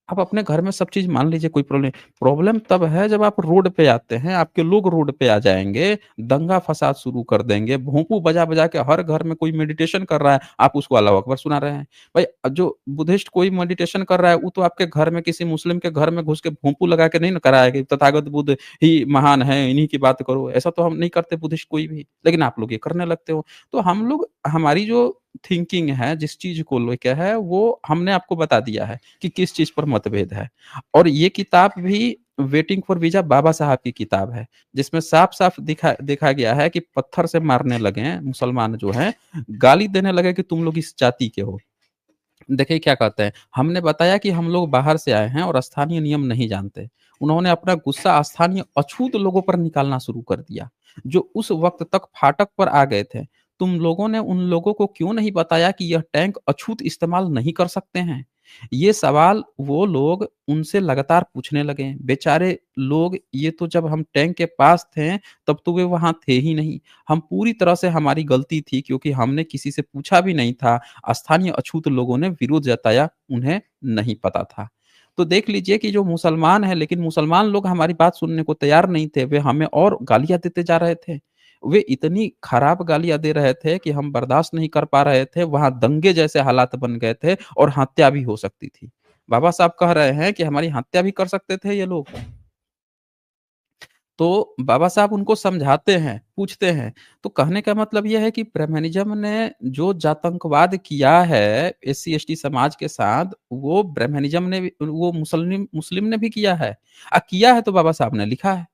A: आप अपने घर में सब चीज़ मान लीजिए, कोई प्रॉब्लम नहीं। प्रॉब्लम तब है जब आप रोड पे आते हैं, आपके लोग रोड पे आ जाएँगे, दंगा-फ़साद शुरू कर देंगे, भोंपू बजा-बजा के हर घर में कोई मेडिटेशन कर रहा है, आप उसको अल्लाहू अकबर सुना रहे हैं। भाई जो बुद्धिस्ट कोई मेडिटेशन कर रहा है, वो तो आपके घर में किसी मुस्लिम के घर में घुस के भोंपू लगा के नहीं ना कराया कि तथागत बुद्ध ही महान है, इन्हीं की बात करो। ऐसा तो हम नहीं करते बुद्धिस्ट कोई भी, लेकिन आप लोग ये करने लगते हो। तो हम लोग, हमारी जो थिंकिंग है, जिस चीज़ को लेके है, वो हमने आपको बता दिया है कि किस चीज़ पर मतभेद है। और ये किताब भी वेटिंग फॉर वीज़ा बाबा साहब की किताब है, जिसमें साफ-साफ देखा गया है कि पत्थर से मारने लगे हैं मुसलमान जो हैं, गाली देने लगे कि तुम लोग इस जाति के हो। देखिए क्या कहते हैं, हमने बताया कि हम लोग बाहर से आए हैं और स्थानीय नियम नहीं जानते। उन्होंने अपना गुस्सा स्थानीय अछूत लोगों पर निकालना शुरू कर दिया, जो उस वक़्त तक फाटक पर आ गए थे। तुम लोगों ने उन लोगों को क्यों नहीं बताया कि यह टैंक अछूत इस्तेमाल नहीं कर सकते हैं? ये सवाल वो लोग उनसे लगातार पूछने लगे। बेचारे लोग, ये तो जब हम टैंक के पास थे, तब तो वे वहाँ थे ही नहीं। हम पूरी तरह से, हमारी गलती थी क्योंकि हमने किसी से पूछा भी नहीं था। स्थानीय अछूत लोगों ने विरोध जताया, उन्हें नहीं पता था। तो देख लीजिए कि जो मुसलमान हैं, लेकिन मुसलमान लोग हमारी बात सुनने को तैयार नहीं थे, वे हमें और गालियाँ देते जा रहे थे। वे इतनी खराब गालियाँ दे रहे थे कि हम बर्दाश्त नहीं कर पा रहे थे, वहाँ दंगे जैसे हालात बन गए थे और हत्या भी हो सकती थी। बाबा साहब कह रहे हैं कि हमारी हत्या भी कर सकते थे ये लोग। तो बाबा साहब उनको समझाते हैं, पूछते हैं, तो कहने का मतलब ये है कि ब्राह्मणिज़्म ने जो जातंकवाद किया है एससी-एसटी समाज के साथ, वो ब्राह्मणिज़्म ने भी वो मुसलमिन मुस्लिम ने भी किया है। किया है तो बाबा साहब ने लिखा है।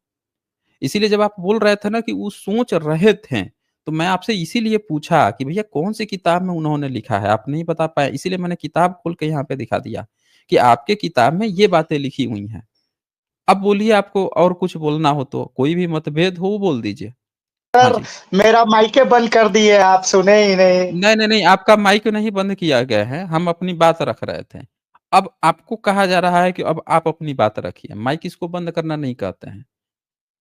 A: इसीलिए जब आप बोल रहे थे ना कि वो सोच रहे थे, तो मैं आपसे इसीलिए पूछा कि भैया कौन-सी किताब में उन्होंने लिखा है? आप नहीं बता पाए, इसीलिए मैंने किताब खोल के यहाँ पे दिखा दिया कि आपके किताब में ये बातें लिखी हुई हैं। अब बोलिए आपको और कुछ बोलना हो तो, कोई भी मतभेद हो वो बोल दीजिए। हाँ
C: सर
A: जी।
C: मेरा माइके बंद कर दिए, आप सुने ही नहीं।
A: नहीं, नहीं, नहीं, आपका माइक नहीं बंद किया गया है, हम अपनी बात रख रहे थे। अब आपको कहा जा रहा है कि अब आप अपनी बात रखिए, माइक इसको बंद करना नहीं कहते हैं,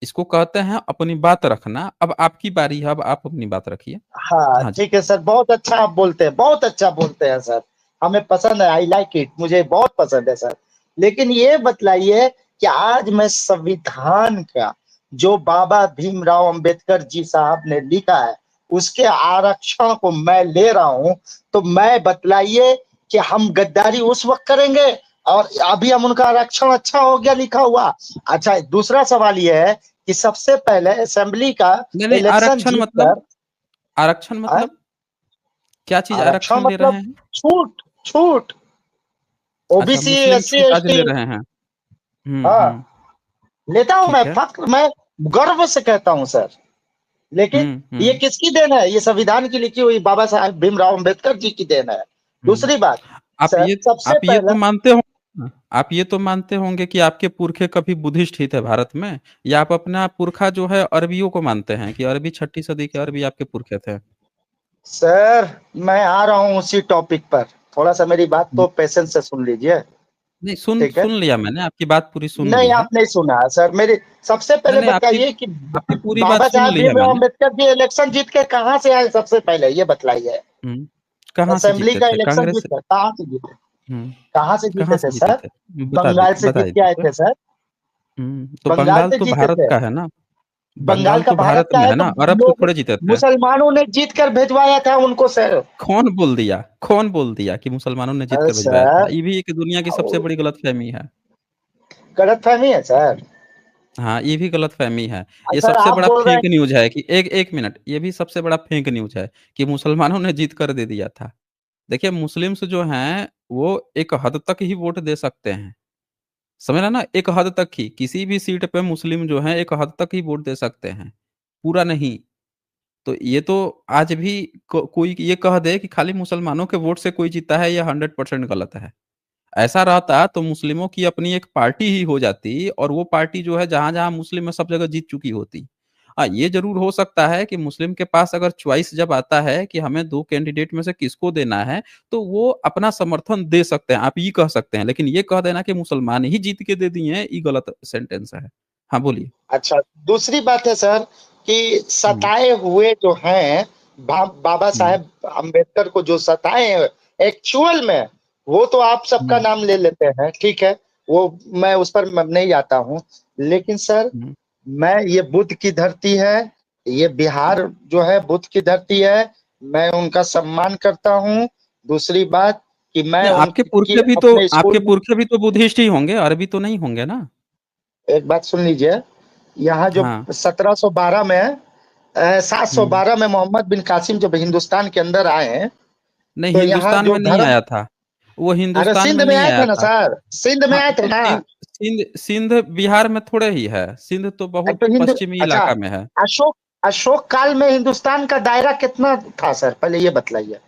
A: इसको कहते हैं अपनी बात रखना। अब आपकी बारी है, अब आप अपनी बात रखिए।
C: हाँ
A: हाँ जी।
C: ठीक है सर, बहुत अच्छा आप बोलते हैं, बहुत अच्छा बोलते हैं सर, हमें पसंद है, आई लाइक इट, मुझे बहुत पसंद है सर। लेकिन ये बतलाइए कि आज मैं संविधान का जो बाबा भीमराव अंबेडकर जी साहब ने लिखा है उसके आरक्षण को मैं ले रहा हूं, तो मैं बतलाइए कि हम गद्दारी उस वक्त करेंगे और अभी हम उनका आरक्षण अच्छा हो गया लिखा हुआ। अच्छा, दूसरा सवाल यह है कि सबसे पहले असेंबली का
A: नहीं, नहीं,
C: इलेक्शन
A: आरक्षण
C: जीत
A: मतलब?
C: कर
A: आरक्षण मतलब? क्या चीज़
C: आरक्षण
A: आरक्षण ले रहे
C: मतलब
A: हैं?
C: छूट, छूट
A: अच्छा,
C: ओबीसी
A: मुस्लिम
C: एससी
A: छूट आज
C: एसटी।
A: ले रहे हैं।
C: हाँ, लेता हूं मैं
A: ठीक है।
C: फक्र, मैं गर्व से कहता हूं सर। लेकिन ये
A: हुँ।
C: किसकी देन है? ये संविधान की लिखी हुई बाबा साहेब भीमराव अंबेडकर जी की देन है।
A: हुँ।
C: दूसरी बात
A: आप
C: सर,
A: ये
C: सबसे
A: आप ये तो
C: पहला
A: मानते हो आप ये तो मानते होंगे कि आपके पुरखे कभी बुद्धिस्ट ही थे भारत में? या आप अपना पुरखा जो है अरबियों को मानते हैं कि अरबी 6ठी सदी के अरबी आपके पुरखे थे?
C: सर, मैं आ रहा हूं उसी टॉपिक पर, थोड़ा सा मेरी बात
A: हुँ।
C: तो पेशेंस से सुन लीजिए।
A: नहीं, सुन
C: ठीक है,
A: सुन लिया मैंने, आपकी बात पूरी सुन ली
C: नहीं
A: है।
C: आप नहीं सुना है सर मेरी। सबसे
A: नहीं,
C: पहले
A: नहीं, आपकी
C: बताइए कि
A: आपकी पूरी बात
C: बाबा
A: सुन
C: साहब
A: ली है
C: भीमराव
A: मैंने।
C: अंबेडकर जी इलेक्शन जीत के कहां से आए? सबसे पहले ये बतलाइए।
A: हुँ। कहाँ से
C: असेंबली
A: जीते
C: का
A: थे?
C: इलेक्शन
A: कांग्रेस
C: जीत
A: से?
C: कर कहाँ से जीते?
A: हुँ।
C: कहाँ से जीते
A: कहाँ से
C: थे
A: जीते
C: सर?
A: थे?
C: बंगाल से जीत
A: बता
C: के आए
A: दीजिए।
C: थे सर।
A: तो
C: बंगाल
A: बंगाल
C: से
A: तो
C: जीते
A: भारत
C: थे।
A: का है ना?
C: बंगाल
A: बंगाल
C: का
A: तो
C: भारत
A: भारत
C: का
A: में
C: है
A: है
C: तो
A: ना? अरब से
C: लोग
A: थोड़े जीते थे।
C: मुसलमानों ने जीत कर भेजवाया था उनको सर।
A: कौन बोल दिया? कौन बोल दिया कि मुसलमानों ने जीत
C: अरे
A: कर भिजवाया था?
C: सर,
A: ये भी एक दुनिया की सबसे बड़ी गलतफ़हमी है।
C: गलतफहमी है सर।
A: हाँ, ये भी गलतफ़हमी है। ये
C: सर
A: सबसे
C: आप
A: बड़ा
C: बोल रहे
A: फेक
C: हैं।
A: न्यूज़ है कि एक 1 मिनट, ये भी सबसे बड़ा फेक न्यूज़ है कि मुसलमानों ने जीत कर दे दिया था। देखिए मुस्लिम्स जो हैं, वो एक हद तक ही वोट दे सकते हैं। समझ रहे हैं ना? एक हद तक ही, किसी भी सीट पे मुस्लिम जो हैं एक हद तक ही वोट दे सकते हैं, पूरा नहीं। तो ये तो आज भी कोई ये कह दे कि खाली मुसलमानों के वोट से कोई जीता है, ये 100% गलत है। ऐसा रहता तो मुस्लिमों की अपनी एक पार्टी ही हो जाती और वो पार्टी जो है जहाँ-जहाँ मुस्लिम है सब जगह जीत चुकी होती। हाँ, ये ज़रूर हो सकता है कि मुस्लिम के पास अगर चॉइस जब आता है कि हमें 2 कैंडिडेट में से किसको देना है, तो वो अपना समर्थन दे सकते हैं, आप ये कह सकते हैं। लेकिन ये कह देना कि मुसलमान ही जीत के दे दिए हैं, ये गलत सेंटेंस है। हाँ, बोलिए।
C: अच्छा, दूसरी बात है सर कि
A: हुँ,
C: सताए हुए जो हैं बाबा
A: हुँ,
C: साहेब अम्बेडकर को जो सताए हैं एक्चुअल में, वो तो आप सबका
A: हुँ,
C: नाम ले लेते हैं, ठीक है, वो मैं उस पर नहीं आता हूँ। लेकिन सर,
A: हुँ।
C: मैं ये बुद्ध की धरती है, ये बिहार जो है बुद्ध की धरती है, मैं उनका सम्मान करता हूँ। दूसरी बात कि मैं
A: नहीं,
C: उनकी अपने
A: आपके
C: स्कूल में,
A: पुरखे भी तो बुद्धिस्ट ही होंगे, अरबी तो नहीं होंगे ना?
C: एक बात सुन लीजिए, यहाँ जो
A: हाँ।
C: 1712 में
A: हुँ।
C: 712 में मोहम्मद बिन कासिम जब हिंदुस्तान के अंदर आए हैं,
A: नहीं,
C: तो यहाँ
A: हिंदुस्तान
C: जो
A: में नहीं
C: धर्म,
A: आया था। वो
C: अरे
A: हिंदुस्तान
C: सिंध
A: में
C: में
A: नहीं
C: आए थे
A: आया
C: ना
A: था।
C: सर, सिंध में
A: हाँ,
C: आए थे
A: तो
C: ना।
A: सिंध सिंध बिहार में थोड़े ही है। सिंध तो बहुत
C: तो हिंदू,
A: पश्चिमी
C: अच्छा,
A: इलाका में है।
C: अशोक अशोक काल में हिंदुस्तान का दायरा कितना था सर, पहले ये बतलाइए।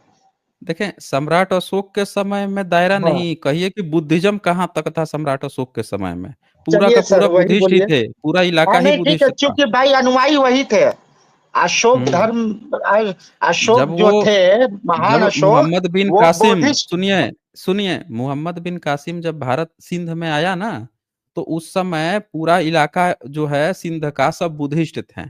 A: देखें, सम्राट अशोक के समय में दायरा
C: हाँ,
A: नहीं, कहिए कि बुद्धिज़्म कहाँ तक था सम्राट अशोक के समय में। पूरा का
C: चलिए सर
A: पूरा
C: वही
A: बुद्धिस्ट ही
C: बोलिए।
A: थे, पूरा इलाका
C: हाँ
A: ही
C: नहीं ठीक है,
A: बुद्धिस्ट था।
C: क्योंकि भाई अनुयायी वही थे। अशोक
A: हुँ।
C: धर्म,
A: जब
C: अशोक जो
A: वो
C: थे, महान
A: जब
C: अशोक,
A: मोहम्मद बिन
C: वो
A: कासिम
C: बुद्धिस्ट।
A: सुनिए, सुनिए, मोहम्मद बिन कासिम जब भारत सिंध में आया ना, तो उस समय पूरा इलाका जो है सिंध का सब बुद्धिस्ट थे।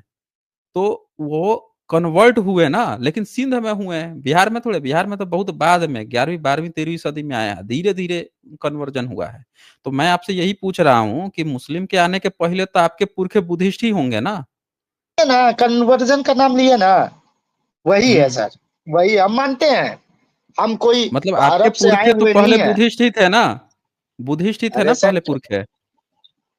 A: तो वो कन्वर्ट हुए ना, लेकिन सिंध में हुए हैं, बिहार में थोड़े, बिहार में तो बहुत बाद में 11वीं, 12वीं, 13वीं सदी में आया, धीरे-धीरे कन्वर्जन हुआ है। तो मैं आपसे यही पूछ रहा हूँ कि मुस्लिम के आने के पहले तो आपके पुरखे बुद्धिस्ट ही होंगे ना?
C: है ना, कन्वर्जन का नाम लिए ना, वही है
A: हम्म।
C: सर, वही हम मानते हैं। हम कोई
A: मतलब आपके
C: अरब से आए
A: पुरखे तो
C: हुए
A: पहले
C: नहीं है।
A: बुद्धिस्ट ही थे ना, बुद्धिस्ट ही थे
C: अरे
A: ना
C: सर,
A: पहले पुरखे।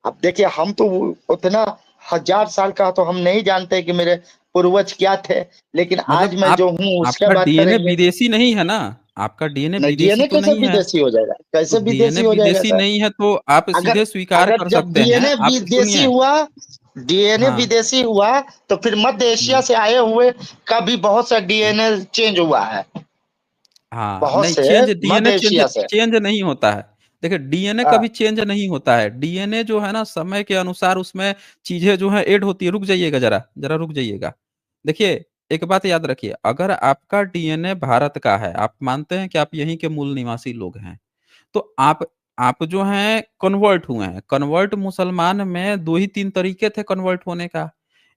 C: अब देखिए, हम तो उतना 1000 साल का तो हम नहीं जानते कि मेरे पूर्वज क्या थे, लेकिन आज
A: मतलब
C: मैं
A: आप
C: जो हूँ उसके
A: आपका
C: बात
A: डीएनए
C: करेंगे।
A: विदेशी नहीं है ना, आपका डीएनए
C: नहीं,
A: विदेशी
C: डीएनए
A: तो
C: कैसे
A: नहीं है।
C: विदेशी हो जाएगा,
A: तो
C: कैसे
A: डीएनए
C: विदेशी हो जाएगा
A: विदेशी
C: सर?
A: नहीं है तो आप
C: अगर
A: सीधे स्वीकार
C: अगर
A: कर
C: जब
A: सकते हैं।
C: डीएनए
A: आप
C: विदेशी
A: सुनिए।
C: हुआ, डीएनए
A: हाँ।
C: विदेशी हुआ, तो फिर मध्य एशिया
A: हम्म।
C: से आए हुए का भी बहुत सा डीएनए चेंज हुआ है,
A: हाँ,
C: बहुत
A: नहीं
C: से
A: चेंज, डीएनए
C: मध्य
A: चेंज
C: एशिया से।
A: चेंज नहीं होता है। देखिए डीएनए
C: हाँ,
A: कभी चेंज नहीं होता है। डीएनए जो है ना समय के अनुसार उसमें चीजें जो है ऐड होती है। रुक जाइएगा जरा, जरा रुक जाइएगा। देखिए एक बात याद रखिए, अगर आपका डीएनए भारत का है, आप मानते हैं कि आप यहीं के मूल निवासी लोग हैं, तो आप जो हैं कन्वर्ट हुए हैं। कन्वर्ट मुसलमान में दो ही तीन तरीके थे कन्वर्ट होने का।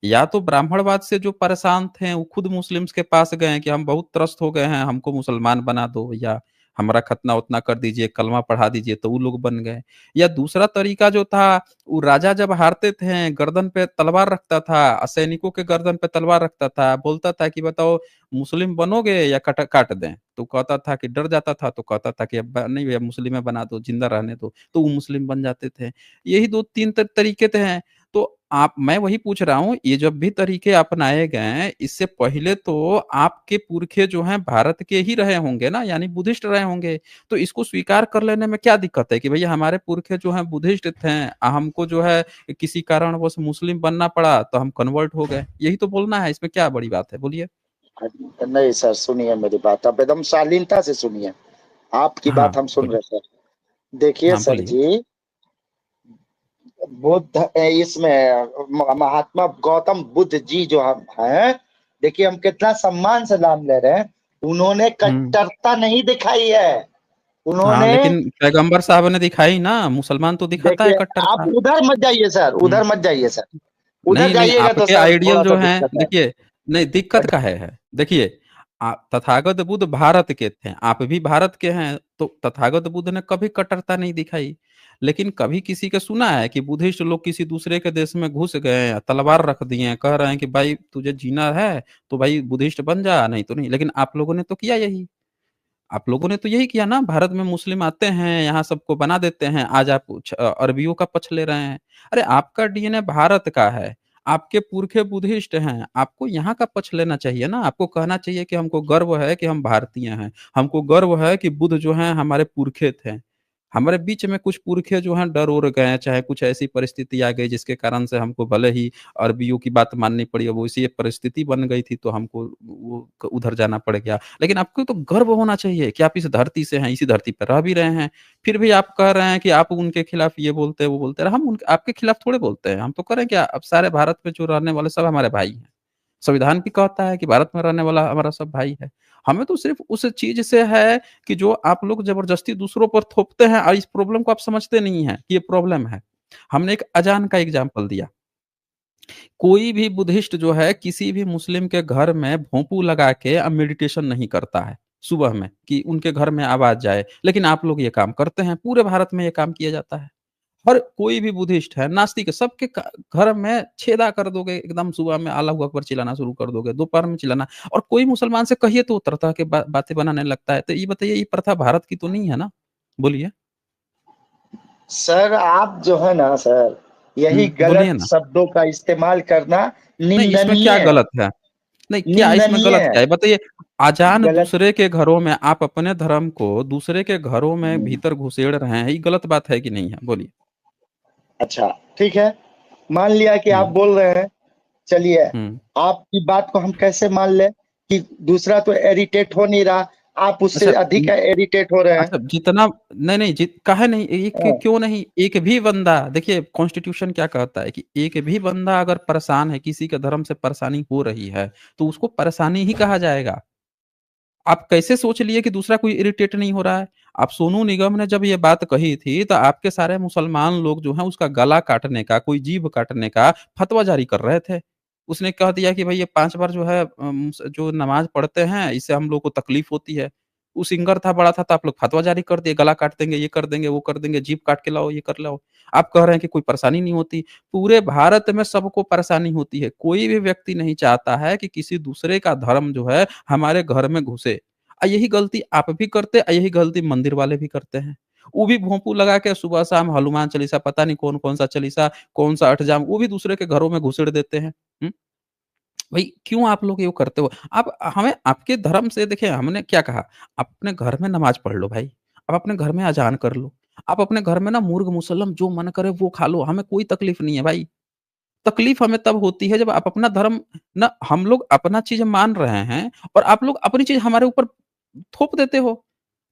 A: या तो ब्राह्मणवाद से जो परेशान थे वो खुद मुस्लिम्स के पास गए हैं कि हम बहुत त्रस्त हो गए हैं, हमको मुसलमान बना दो, या हमारा खतना उतना कर दीजिए, कलमा पढ़ा दीजिए, तो वो लोग बन गए। या दूसरा तरीका जो था, वो राजा जब हारते थे गर्दन पे तलवार रखता था, सैनिकों के गर्दन पे तलवार रखता था, बोलता था कि बताओ मुस्लिम बनोगे या कट काट दें। तो कहता था कि डर जाता था, तो कहता था कि अब नहीं भैया मुस्लिम में बना दो, जिंदा रहने दो, तो वो मुस्लिम बन जाते थे। यही दो तीन तरीके थे हैं। तो आप, मैं वही पूछ रहा हूँ, ये जब भी तरीके अपनाए गए हैं, इससे पहले तो आपके पुरखे जो हैं भारत के ही रहे होंगे ना, यानी बुद्धिस्ट रहे होंगे। तो इसको स्वीकार कर लेने में क्या दिक्कत है कि भैया हमारे पुरखे जो हैं बुद्धिस्ट थे, हमको जो है किसी कारणवश मुस्लिम बनना पड़ा तो हम कन्वर्ट हो गए। यही तो बोलना है, इसमें क्या बड़ी बात है, बोलिए।
C: नहीं सर, सुनिए मेरी बात, आप एकदम शालीनता से सुनिए, आपकी
A: हाँ
C: बात हम सुन
A: बोलिए।
C: रहे सर। देखिए
A: हाँ
C: सर
A: बोलिए।
C: जी, बुद्ध इसमें महात्मा गौतम बुद्ध जी जो हम हैं, देखिए हम कितना सम्मान से नाम ले रहे हैं, उन्होंने
A: हम्म।
C: कट्टरता नहीं दिखाई है।
A: हाँ
C: उन्होंने,
A: लेकिन पैगंबर साहब ने दिखाई ना, मुसलमान तो दिखाता है
C: देखिए आप
A: कट्टरता।
C: उधर मत जाइए सर,
A: हम्म।
C: उधर मत जाइए सर, उधर
A: नहीं नहीं,
C: जाइएगा तो
A: आपके
C: सर
A: आइडियल
C: थोड़ा
A: जो
C: सा
A: हैं,
C: दिक्कत है।
A: देखिए, नहीं दिक्कत का है। देखिए तथागत बुद्ध भारत के थे, आप भी भारत के हैं, तो तथागत बुद्ध ने कभी कट्टरता नहीं दिखाई। लेकिन कभी किसी का सुना है कि बुद्धिस्ट लोग किसी दूसरे के देश में घुस गए, तलवार रख दिए, कह रहे हैं कि भाई तुझे जीना है तो भाई बुद्धिस्ट बन जा, नहीं तो नहीं। लेकिन आप लोगों ने तो किया यही। आप लोगों ने तो यही किया ना, भारत में मुस्लिम आते हैं, यहाँ सबको बना देते हैं, आज आप अरबियों का पक्ष ले रहे हैं। अरे आपका डीएनए भारत का है, आपके पुरखे बुद्धिस्ट हैं, आपको यहाँ का पक्ष लेना चाहिए ना। आपको कहना चाहिए कि हमको गर्व है कि हम भारतीय हैं, हमको गर्व है कि बुद्ध जो हैं हमारे पुरखे थे। हमारे बीच में कुछ पुरखे जो हैं डर उड़ गए हैं, चाहे कुछ ऐसी परिस्थिति आ गई जिसके कारण से हमको भले ही अरबियों की बात माननी पड़ी, अब वैसी एक परिस्थिति बन गई थी तो हमको वो उधर जाना पड़ गया। लेकिन आपको तो गर्व होना चाहिए कि आप इस धरती से हैं, इसी धरती पर रह भी रहे हैं। फिर भी आप कह रहे हैं कि आप उनके खिलाफ ये बोलते हैं वो बोलते हैं। हम आपके खिलाफ थोड़े बोलते हैं, हम तो कह रहे हैं कि अब सारे भारत में जो रहने वाले सब हमारे भाई हैं। संविधान भी कहता है कि भारत में रहने वाला हमारा सब भाई है। हमें तो सिर्फ उस चीज से है कि जो आप लोग जबरदस्ती दूसरों पर थोपते हैं, और इस प्रॉब्लम को आप समझते नहीं हैं कि ये प्रॉब्लम है। हमने एक अजान का एग्जाम्पल दिया। कोई भी बुद्धिस्ट जो है किसी भी मुस्लिम के घर में भोंपू लगा के अब मेडिटेशन नहीं करता है सुबह में कि उनके घर में आवाज जाए, लेकिन आप लोग ये काम करते हैं। पूरे भारत में ये काम किया जाता है। हर कोई भी बुद्धिस्ट है, नास्तिक है, सबके घर में छेदा कर दोगे, एकदम सुबह में अल्लाह अकबर चिल्लाना शुरू कर दोगे, दोपहर में चिल्लाना। और कोई मुसलमान से कहिए तो वो तरह के बातें बनाने लगता है। तो ये बताइए, ये प्रथा भारत की तो नहीं है ना, बोलिए।
C: सर आप जो है ना सर, यही
A: बोलिए
C: गलत
A: ना।
C: शब्दों का इस्तेमाल करना
A: नहीं इसमें
C: निंदनीय
A: क्या
C: है,
A: गलत है? नहीं क्या इसमें
C: निंदनीय
A: गलत
C: है।
A: क्या है, बताइए। अजान
C: गलत,
A: दूसरे के घरों में, आप अपने धर्म को दूसरे के घरों में भीतर घुसेड़ रहे हैं, ये गलत बात है कि नहीं है, बोलिए।
C: अच्छा ठीक है, मान लिया कि आप
A: हम्म।
C: बोल रहे हैं, चलिए,
A: हम्म।
C: आपकी बात को हम कैसे मान लें कि दूसरा तो इरिटेट हो नहीं रहा, आप उससे
A: अच्छा।
C: अधिक इरिटेट हो रहे हैं।
A: अच्छा जितना, नहीं नहीं काहे नहीं, एक
C: हाँ,
A: क्यों नहीं, एक भी बंदा, देखिए कॉन्स्टिट्यूशन क्या कहता है कि एक भी बंदा अगर परेशान है, किसी के धर्म से परेशानी हो रही है, तो उसको परेशानी ही कहा जाएगा। आप कैसे सोच लिए कि दूसरा कोई इरिटेट नहीं हो रहा है? आप सोनू निगम ने जब ये बात कही थी तो आपके सारे मुसलमान लोग जो हैं उसका गला काटने का, कोई जीभ काटने का फतवा जारी कर रहे थे। उसने कह दिया कि भाई ये 5 बार जो है जो नमाज पढ़ते हैं इससे हम लोग को तकलीफ होती है। वो सिंगर था, बड़ा था, तो आप लोग फतवा जारी कर दिए, गला काट देंगे, ये कर देंगे, वो कर देंगे, जीभ काट के लाओ, ये कर लाओ। आप कह रहे हैं कि कोई परेशानी नहीं होती। पूरे भारत में सबको परेशानी होती है। कोई भी व्यक्ति नहीं चाहता है कि किसी दूसरे का धर्म जो है हमारे घर में घुसे। यही गलती आप भी करते, यही गलती मंदिर वाले भी करते हैं। वो भी भोंपू लगा के सुबह शाम हनुमान चालीसा, पता नहीं कौन-कौन सा चालीसा, कौन-सा अष्टजाम, वो भी दूसरे के घरों में घुसेड़ देते हैं। हुँ? भाई क्यों आप लोग ये करते हो? आप हमें आपके धर्म से देखिए हमने क्या कहा, आप अपने घर में नमाज़ पढ़ लो भाई, आप अपने घर में अज़ान कर लो, आप अपने घर में ना मुर्ग मुसल्लम जो मन करे वो खा लो, हमें कोई तकलीफ नहीं है भाई। तकलीफ हमें तब होती है जब आप अपना धर्म ना हम लोग अपना चीज़ मान रहे हैं और आप लोग अपनी चीज़ हमारे ऊपर थोप देते हो।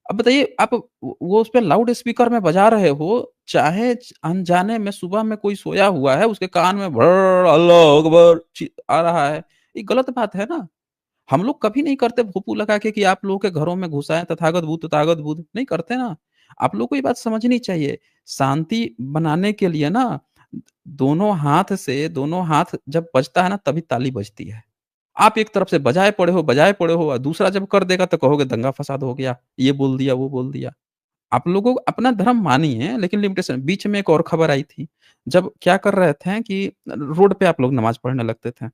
A: अब बताइए आप वो उसपे लाउड स्पीकर में बजा रहे हो, चाहे अनजाने में सुबह में कोई सोया हुआ है, उसके कान में भर्र अल्लाहू अकबर आ रहा है। ये गलत बात है ना। हम लोग कभी नहीं करते भोंपू लगा के कि आप लोगों के घरों में घुस आएँ तथागत बुद्ध, नहीं करते ना। आप लोग को ये बात समझनी चाहिए। शांति बनाने के लिए ना दोनों हाथ जब बजता है ना तभी ताली बजती है। आप एक तरफ से बजाए पड़े हो और दूसरा जब कर देगा तो कहोगे दंगा-फ़साद हो गया, ये बोल दिया, वो बोल दिया। आप लोगों को अपना धर्म मानिए लेकिन लिमिटेशन बीच में एक और खबर आई थी। जब क्या कर रहे थे कि रोड पे आप लोग नमाज़ पढ़ने लगते थे।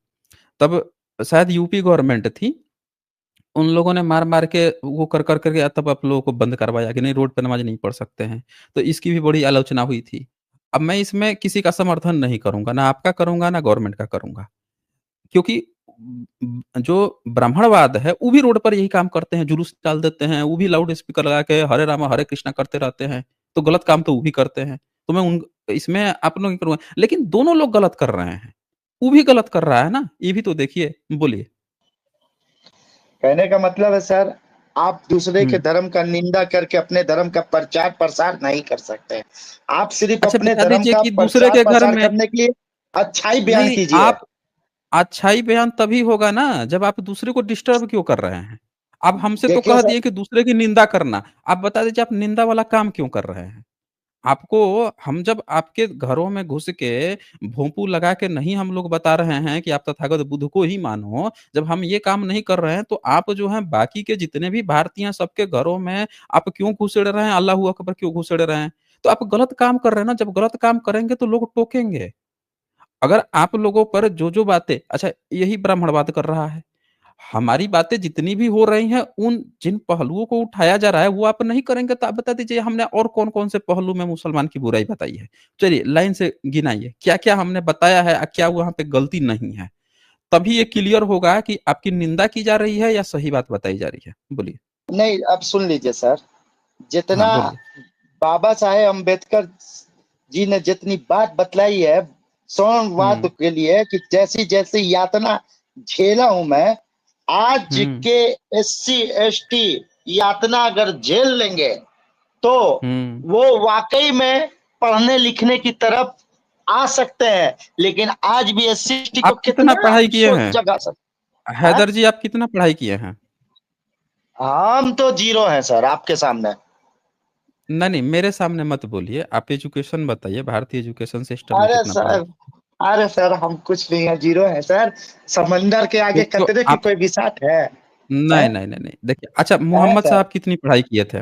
A: तब शायद यूपी गवर्नमेंट थी, उन लोगों ने मार-मार के वो कर के तब आप लोगों को बंद करवाया कि नहीं रोड पे नमाज़ नहीं पढ़ सकते हैं। तो इसकी भी बड़ी आलोचना हुई थी। अब मैं इसमें किसी का समर्थन नहीं करूँगा, ना आपका करूँगा, ना गवर्नमेंट का करूँगा। क्योंकि जो ब्राह्मणवाद है, वो भी रोड पर यही काम करते हैं, जुलूस निकाल देते हैं, वो भी लाउड स्पीकर लगा के हरे रामा हरे कृष्णा करते रहते हैं। तो गलत काम तो वो भी करते हैं। तो मैं उन इसमें आप लोग करूँगा लेकिन दोनों लोग गलत कर रहे हैं। वो भी गलत कर रहा है ना, ये भी तो देखिए। बोलिए।
C: कहने का मतलब है सर, आप दूसरे के
A: हुँ।
C: धर्म का निंदा करके अपने धर्म का प्रचार-प्रसार नहीं कर सकते। आप सिर्फ़
A: अच्छा
C: अपने
A: बता
C: धर्म
A: दीजिए
C: का
A: कि दूसरे के घर
C: प्रचार-प्रसार
A: में
C: करने के लिए अच्छाई बयान
A: नहीं
C: कीजिए।
A: आप अच्छाई बयान तभी होगा ना जब आप दूसरे को डिस्टर्ब क्यों कर रहे हैं? आप हमसे तो
C: देखिए
A: कह
C: सर,
A: दिए कि दूसरे की निंदा करना। आप बता दीजिए आप निंदा वाला काम क्यों कर रहे हैं? आपको हम जब आपके घरों में घुस के भोंपू लगा के नहीं हम लोग बता रहे हैं कि आप तथागत बुद्ध को ही मानो, जब हम ये काम नहीं कर रहे हैं तो आप जो हैं बाकी के जितने भी भारतीय हैं सबके घरों में आप क्यों घुसेड़ रहे हैं? अल्लाहू अकबर क्यों घुसेड़ रहे हैं? तो आप गलत काम कर रहे हैं ना, जब गलत काम करेंगे तो लोग टोकेंगे। अगर आप लोगों पर जो-जो बातें अच्छा यही ब्राह्मणवाद कर रहा है। हमारी बातें जितनी भी हो रही हैं, उन जिन पहलुओं को उठाया जा रहा है, वो आप नहीं करेंगे तो आप बता दीजिए हमने और कौन-कौन से पहलू में मुसलमान की बुराई बताई है? चलिए लाइन से गिनाइए, क्या-क्या हमने बताया है क्या वहाँ पे गलती नहीं है? तभी ये क्लियर होगा कि आपकी निंदा की जा रही है या सही बात बताई जा रही है। बोलिए।
C: नहीं अब सुन लीजिए सर,
A: हाँ,
C: जितना
A: बोलिए।
C: बाबा साहेब अम्बेडकर जी ने जितनी बात बतलाई है सौम्यवाद
A: हुँ,
C: के लिए कि जैसी-जैसी यातना झेला हूँ मैं, आज
A: हुँ,
C: के एससी, एसटी यातना अगर झेल लेंगे, तो
A: हुँ।
C: वो वाक़ई में पढ़ने-लिखने की तरफ आ सकते हैं, लेकिन आज भी एससी, एसटी को
A: आप कितना
C: कितना
A: पढ़ाई किए
C: सोच
A: हैं?
C: जगा सकते हैं?
A: हैदर जी आप कितना पढ़ाई किए हैं?
C: हम तो ज़ीरो हैं सर आपके सामने।
A: नहीं, नहीं मेरे सामने मत बोलिए। आप एजुकेशन बताइए, भारतीय एजुकेशन सिस्टम में
C: अरे
A: कितना पढ़ाई
C: सर अरे सर हम कुछ नहीं है, ज़ीरो है सर। समंदर के आगे
A: तो
C: कतरे की
A: आप
C: कोई बिसात है?
A: नहीं,
C: हैं?
A: नहीं, नहीं, नहीं। देखिए अच्छा
C: है
A: मोहम्मद
C: सर।
A: साहब कितनी पढ़ाई किए थे?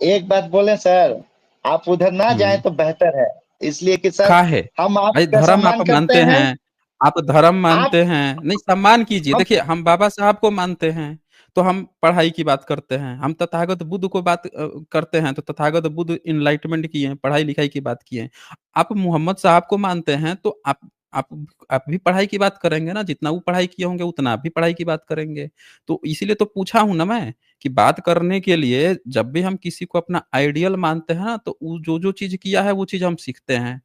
C: एक बात बोले सर, आप उधर ना जाएँ
A: हुँ।
C: तो बेहतर है। इसलिए कि सर
A: काहे?
C: हम
A: भाई
C: आपका
A: धर्म आप
C: सम्मान करते
A: मानते
C: हैं।
A: हैं, आप धर्म
C: आप
A: मानते हैं, नहीं सम्मान कीजिए।
C: हम
A: देखिए हम बाबा साहब को मानते हैं, तो हम पढ़ाई की बात करते हैं। हम तथागत बुद्ध को बात करते हैं, तो तथागत बुद्ध एनलाइटमेंट किए हैं, पढ़ाई-लिखाई की बात किए हैं। आप मोहम्मद साहब को मानते हैं, तो आप आप भी पढ़ाई की बात करेंगे ना, जितना वो पढ़ाई किए होंगे उतना आप भी पढ़ाई की बात करेंगे। तो इसीलिए तो पूछा हूँ ना मैं, कि बात करने के लिए जब भी हम किसी को अपना आइडियल मानते हैं ना, तो वो जो-जो चीज़ किया है, वो चीज़ हम सीखते हैं।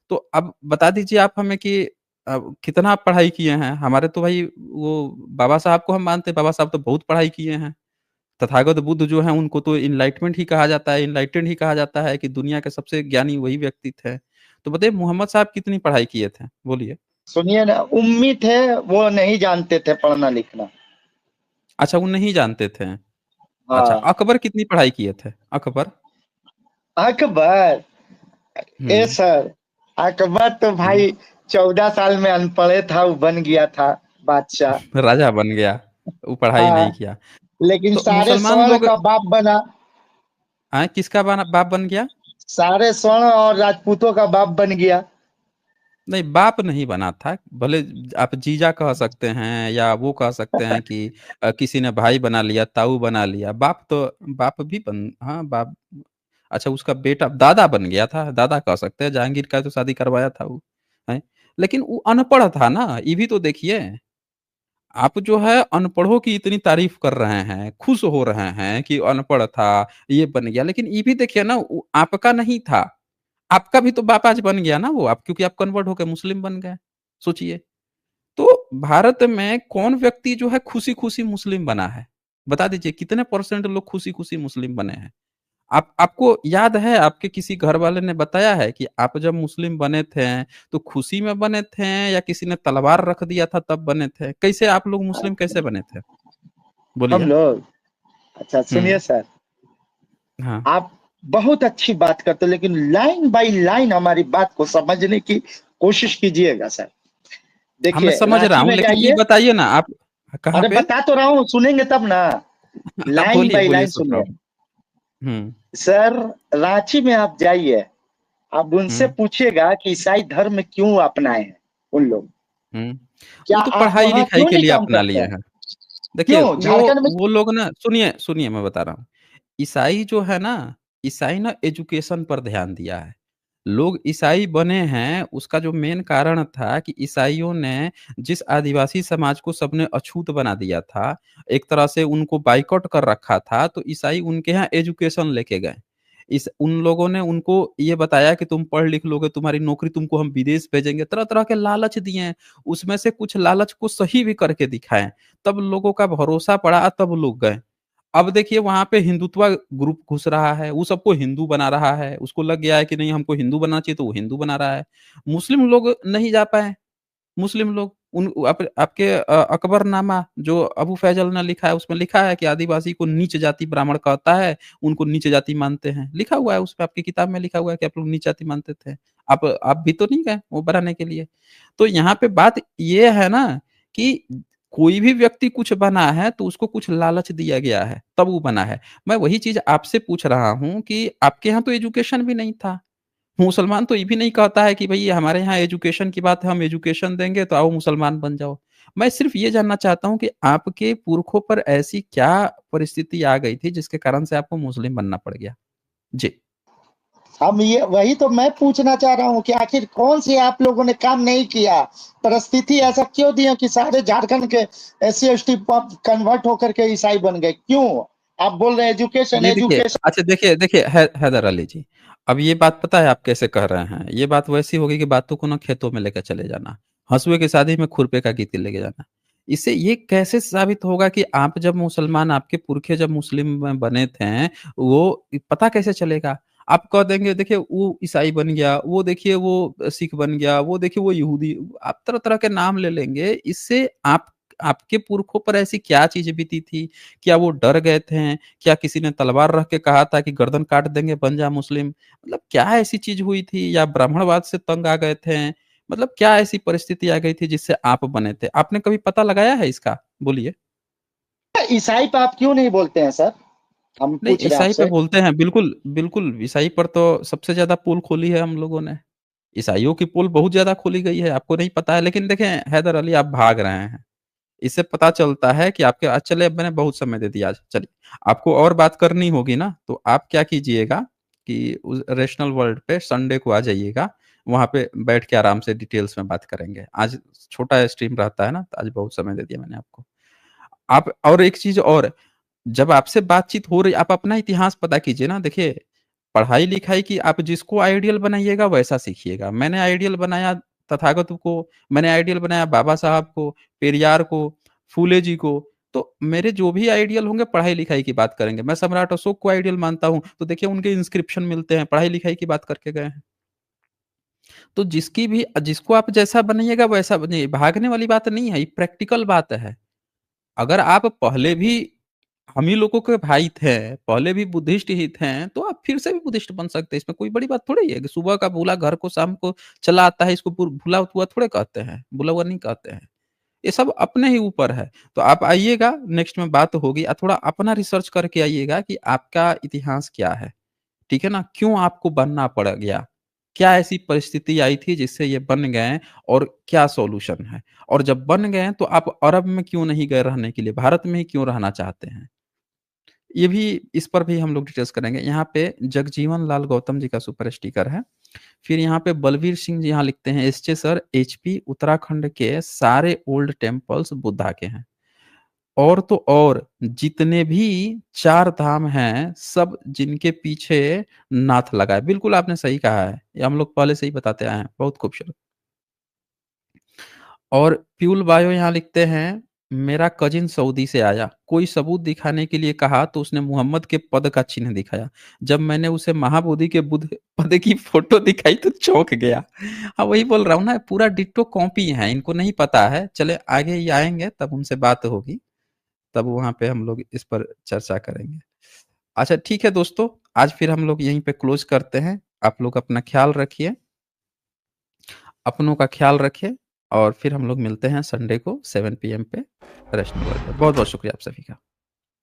A: तो अब बता दीजिए आप हमें कि कितना आप पढ़ाई किए हैं? हमारे तो भाई वो बाबा साहब को हम मानते हैं, बाबा साहब तो बहुत पढ़ाई किए हैं। तथागत बुद्ध जो हैं उनको तो एनलाइटमेंट ही कहा जाता है, एनलाइटेंड ही कहा जाता है कि दुनिया के सबसे ज्ञानी वही व्यक्ति थे। तो बताइए मोहम्मद साहब कितनी पढ़ाई किए थे? बोलिए।
C: सुनिए ना, उम्मी थे, वो नहीं जानते थे पढ़ना-लिखना।
A: अच्छा वो नहीं जानते थे। अच्छा
C: हाँ,
A: अकबर कितनी पढ़ाई किए थे? अकबर?
C: अकबर! ए
A: हुँ,
C: सर, अकबर तो
A: हुँ।
C: भाई 14 साल में अनपढ़े था, वो बन गया था बादशाह।
A: राजा बन गया, वो पढ़ाई नहीं
C: हाँ,
A: किया।
C: लेकिन
A: तो
C: सारे
A: मुसलमान
C: स्वर्ण
A: लोग
C: का बाप बना।
A: किसका बाप बन गया?
C: सारे स्वर्ण और राजपूतों का बाप बन गया।
A: नहीं, बाप नहीं बना था। भले आप जीजा कह सकते हैं या वो कह सकते हैं कि किसी ने भाई बना लिया, ताऊ बना लिया। बाप तो बाप भी बन, हाँ बाप। अच्छा, उसका बेटा दादा बन गया था, दादा कह सकते हैं। जहांगीर का तो शादी करवाया था वो, है। लेकिन वो अनपढ़ था ना, ये भी तो देखिए। आप जो है अनपढ़ों की इतनी तारीफ कर रहे हैं, खुश हो रहे हैं कि अनपढ़ था, ये बन गया। लेकिन ये भी देखिए ना, वो आपका नहीं था। आपका भी तो बाप आज बन गया ना वो, आप क्योंकि आप कन्वर्ट होकर मुस्लिम बन गए। सोचिए। तो भारत में कौन व्यक्ति जो है खुशी-खुशी मुस्लिम बना है? बता दीजिए कितने परसेंट लोग खुशी-खुशी मुस्लिम बने हैं? आपको याद है, आपके किसी घर वाले ने बताया है कि आप जब मुस्लिम बने थे, तो खुशी में बने थे या किसी ने तलवार रख दिया था तब बने थे? कैसे आप लोग मुस्लिम कैसे बने थे?
C: हम
A: बोलिए।
C: लोग, अच्छा
A: हुँ,
C: सुनिए सर,
A: हाँ।
C: आप बहुत अच्छी बात करते हो, लेकिन लाइन बाय लाइन हमारी बात को समझने की कोशिश कीजिएगा सर।
A: हाँ, मैं
C: देखिए
A: समझ रहा
C: रांची
A: हूँ,
C: में
A: लेकिन ये
C: जाइए।
A: बताइए ना आप कहाँ
C: अरे
A: पे?
C: बता तो रहा हूँ, सुनेंगे तब ना।
A: आप
C: लाइन
A: बोलिए,
C: बाय
A: बोलिए,
C: लाइन
A: सुन रहा
C: सुनिए।
A: हूँ। हुँ,
C: सर रांची में आप जाइए, आप उनसे
A: हुँ,
C: पूछिएगा कि ईसाई धर्म क्यों अपनाए हैं उन लोग।
A: हुँ।
C: क्या
A: वो तो
C: आप वहां
A: पढ़ाई-लिखाई
C: क्यों
A: के
C: नहीं
A: लिए
C: काम
A: अपना
C: करते
A: लिए
C: हैं?
A: हैं। देखिए,
C: क्यों झारखंड में?
A: वो लोग ना, सुनिए, सुनिए, मैं बता रहा हूँ। ईसाई जो है ना, ईसाई ना एजुकेशन पर ध्यान दिया है। लोग ईसाई बने हैं, उसका जो मेन कारण था कि ईसाइयों ने जिस आदिवासी समाज को सबने अछूत बना दिया था, एक तरह से उनको बायकॉट कर रखा था, तो ईसाई उनके यहाँ एजुकेशन लेके गए। इस उन लोगों ने उनको ये बताया कि तुम पढ़ लिख लोगे, तुम्हारी नौकरी, तुमको हम विदेश भेजेंगे, तरह-तरह के लालच दिए हैं। उसमें से कुछ लालच को सही भी करके दिखाएँ, तब लोगों का भरोसा पड़ा, तब लोग गए। अब देखिए वहाँ पे हिंदुत्व ग्रुप घुस रहा है, वो सबको हिंदू बना रहा है, उसको लग गया है कि नहीं हमको हिंदू बनना चाहिए, तो वो हिंदू बना रहा है। मुस्लिम लोग नहीं जा पाए, मुस्लिम लोग उन आपके अकबरनामा जो अबू फैजल ने लिखा है, उसमें लिखा है कि आदिवासी को नीच जाति ब्राह्मण कहता है, उनको नीच जाति मानते हैं। लिखा हुआ है उसपे, आपकी किताब में लिखा हुआ है कि आप लोग नीच जाति मानते थे। आप भी तो नहीं गए वो बनाने के लिए। तो यहाँ पे बात ये है ना कि कोई भी व्यक्ति कुछ बना है तो उसको कुछ लालच दिया गया है, तब वो बना है। मैं वही चीज़ आपसे पूछ रहा हूँ कि आपके यहाँ तो एजुकेशन भी नहीं था। मुसलमान तो ये भी नहीं कहता है कि भई हमारे यहाँ एजुकेशन की बात है, हम एजुकेशन देंगे तो आओ मुसलमान बन जाओ। मैं सिर्फ़ ये जानना चाहता हूँ कि आपके पुरखों पर ऐसी क्या परिस्थिति आ गई थी जिसके कारण से आपको मुस्लिम बनना पड़ गया? जी।
C: हम ये वही तो मैं पूछना चाह रहा हूँ कि आखिर कौन से आप लोगों ने काम नहीं किया, परिस्थिति ऐसा क्यों दी है कि सारे झारखंड के एससी एसटी कन्वर्ट होकर के ईसाई बन गए, क्यों? आप बोल रहे हैं एजुकेशन
A: ये देखिए,
C: एजुकेशन।
A: अच्छा देखिए, देखिए हैदर अली जी, अब ये बात पता है आप कैसे कह रहे हैं? ये बात वैसी होगी कि बातों को ना खेतों में लेकर चले जाना, हँसुए की शादी में खुरपे का गीत लेके जाना। इससे ये कैसे साबित होगा कि आप जब मुसलमान, आपके पुरखे जब मुस्लिम में बने थे, वो पता कैसे चलेगा? आप कह देंगे देखिए वो ईसाई बन गया, वो देखिए वो सिख बन गया, वो देखिए वो यहूदी, आप तरह-तरह के नाम ले लेंगे। इससे आप आपके पुरखों पर ऐसी क्या चीज़ बीती थी? क्या वो डर गए थे? क्या किसी ने तलवार रख के कहा था कि गर्दन काट देंगे बन जा मुस्लिम? मतलब क्या ऐसी चीज़ हुई थी या ब्राह्मणवाद से तंग आ गए थे? मतलब क्या ऐसी परिस्थिति आ गई थी जिससे आप बने थे? आपने कभी पता लगाया है इसका? बोलिए।
C: ईसाई पे आप क्यों नहीं बोलते हैं सर? हम
A: नहीं,
C: पूछ रहे हैं
A: ईसाई पे
C: आपसे।
A: बोलते हैं, बिल्कुल, बिल्कुल, ईसाई पर तो सबसे ज़्यादा पोल खोली है हम लोगों ने। ईसाइयों की पोल बहुत ज़्यादा खोली गई है, आपको नहीं पता है। लेकिन देखें हैदर अली, आप भाग रहे हैं। इससे पता चलता है कि आपके चलिए, अब मैंने बहुत समय दे दिया आज, चलिए। आपको और बात करनी होगी ना, तो आप क्या कीजिएगा कि उस रैशनल वर्ल्ड पे संडे को आ जाइएगा, वहाँ पे बैठ के आराम से डिटेल्स में बात करेंगे। आज छोटा स्ट्रीम रहता है ना, तो आज बहुत समय दे दिया मैंने आपको। आप और एक चीज़ और, जब आपसे बातचीत हो रही, आप अपना इतिहास पता कीजिए ना। देखिए, पढ़ाई-लिखाई की आप जिसको आइडियल बनाइएगा वैसा सीखिएगा। मैंने आइडियल बनाया तथागत को, मैंने आइडियल बनाया बाबा साहब को, पेरियार को, फूले जी को। तो मेरे जो भी आइडियल होंगे पढ़ाई-लिखाई की बात करेंगे। मैं सम्राट अशोक को आइडियल मानता हूँ, तो देखिए उनके इंस्क्रिप्शन मिलते हैं, पढ़ाई-लिखाई की बात करके गए हैं। तो जिसको आप जैसा बनाइएगा वैसा बनिए, भागने वाली बात नहीं है, ये प्रैक्टिकल बात है। अगर आप पहले भी हम ही लोगों के भाई थे, पहले भी बुद्धिस्ट ही थे, तो आप फिर से भी बुद्धिस्ट बन सकते हैं। इसमें कोई बड़ी बात थोड़ी है कि सुबह का भूला घर को शाम को चला आता है, इसको भूला हुआ थोड़े कहते हैं, भूला हुआ नहीं कहते हैं। ये सब अपने ही ऊपर है। तो आप आइएगा, नेक्स्ट में बात होगी, थोड़ा अपना रिसर्च करके आइएगा कि आपका इतिहास क्या है, ठीक है ना? क्यों आपको बनना पड़ गया? क्या ऐसी परिस्थिति आई थी जिससे ये बन गए और क्या सॉल्यूशन है? और जब बन गए तो आप अरब में क्यों नहीं गए रहने के लिए? भारत में ही क्यों रहना चाहते हैं? ये भी, इस पर भी हम लोग डिस्कस करेंगे। यहाँ पे जगजीवन लाल गौतम जी का सुपर स्टिकर है। फिर यहाँ पे बलवीर सिंह जी यहाँ लिखते हैं, एसचे सर, एचपी उत्तराखंड के सारे ओल्ड टेम्पल्स बुद्धा के हैं। और तो और जितने भी 4 धाम हैं, सब जिनके पीछे नाथ लगा है। बिल्कुल आपने सही कहा है। ये हम लोग पहले से ही बताते आए हैं। बहुत खूबसूरत। और प्यूल बायो यहाँ लिखते हैं, मेरा कजिन सऊदी से आया, कोई सबूत दिखाने के लिए कहा तो उसने मुहम्मद के पद का चिन्ह दिखाया। जब मैंने उसे महाबोधि के बुद्ध पद की फोटो दिखाई तो चौंक गया। हाँ, वही बोल रहा हूँ ना, पूरा डिट्टो कॉपी है, इनको नहीं पता है। चले आगे ही आएंगे तब उनसे बात होगी, तब वहाँ पे हम लोग इस पर चर्चा करेंगे। अच्छा ठीक है दोस्तों, आज फिर हम लोग यहीं पे क्लोज करते हैं। आप लोग अपना ख्याल रखिए, अपनों का ख्याल रखिए, और फिर हम लोग मिलते हैं संडे को 7 PM पे रेस्ट वर्ल्ड पे। बहुत-बहुत शुक्रिया आप सभी का।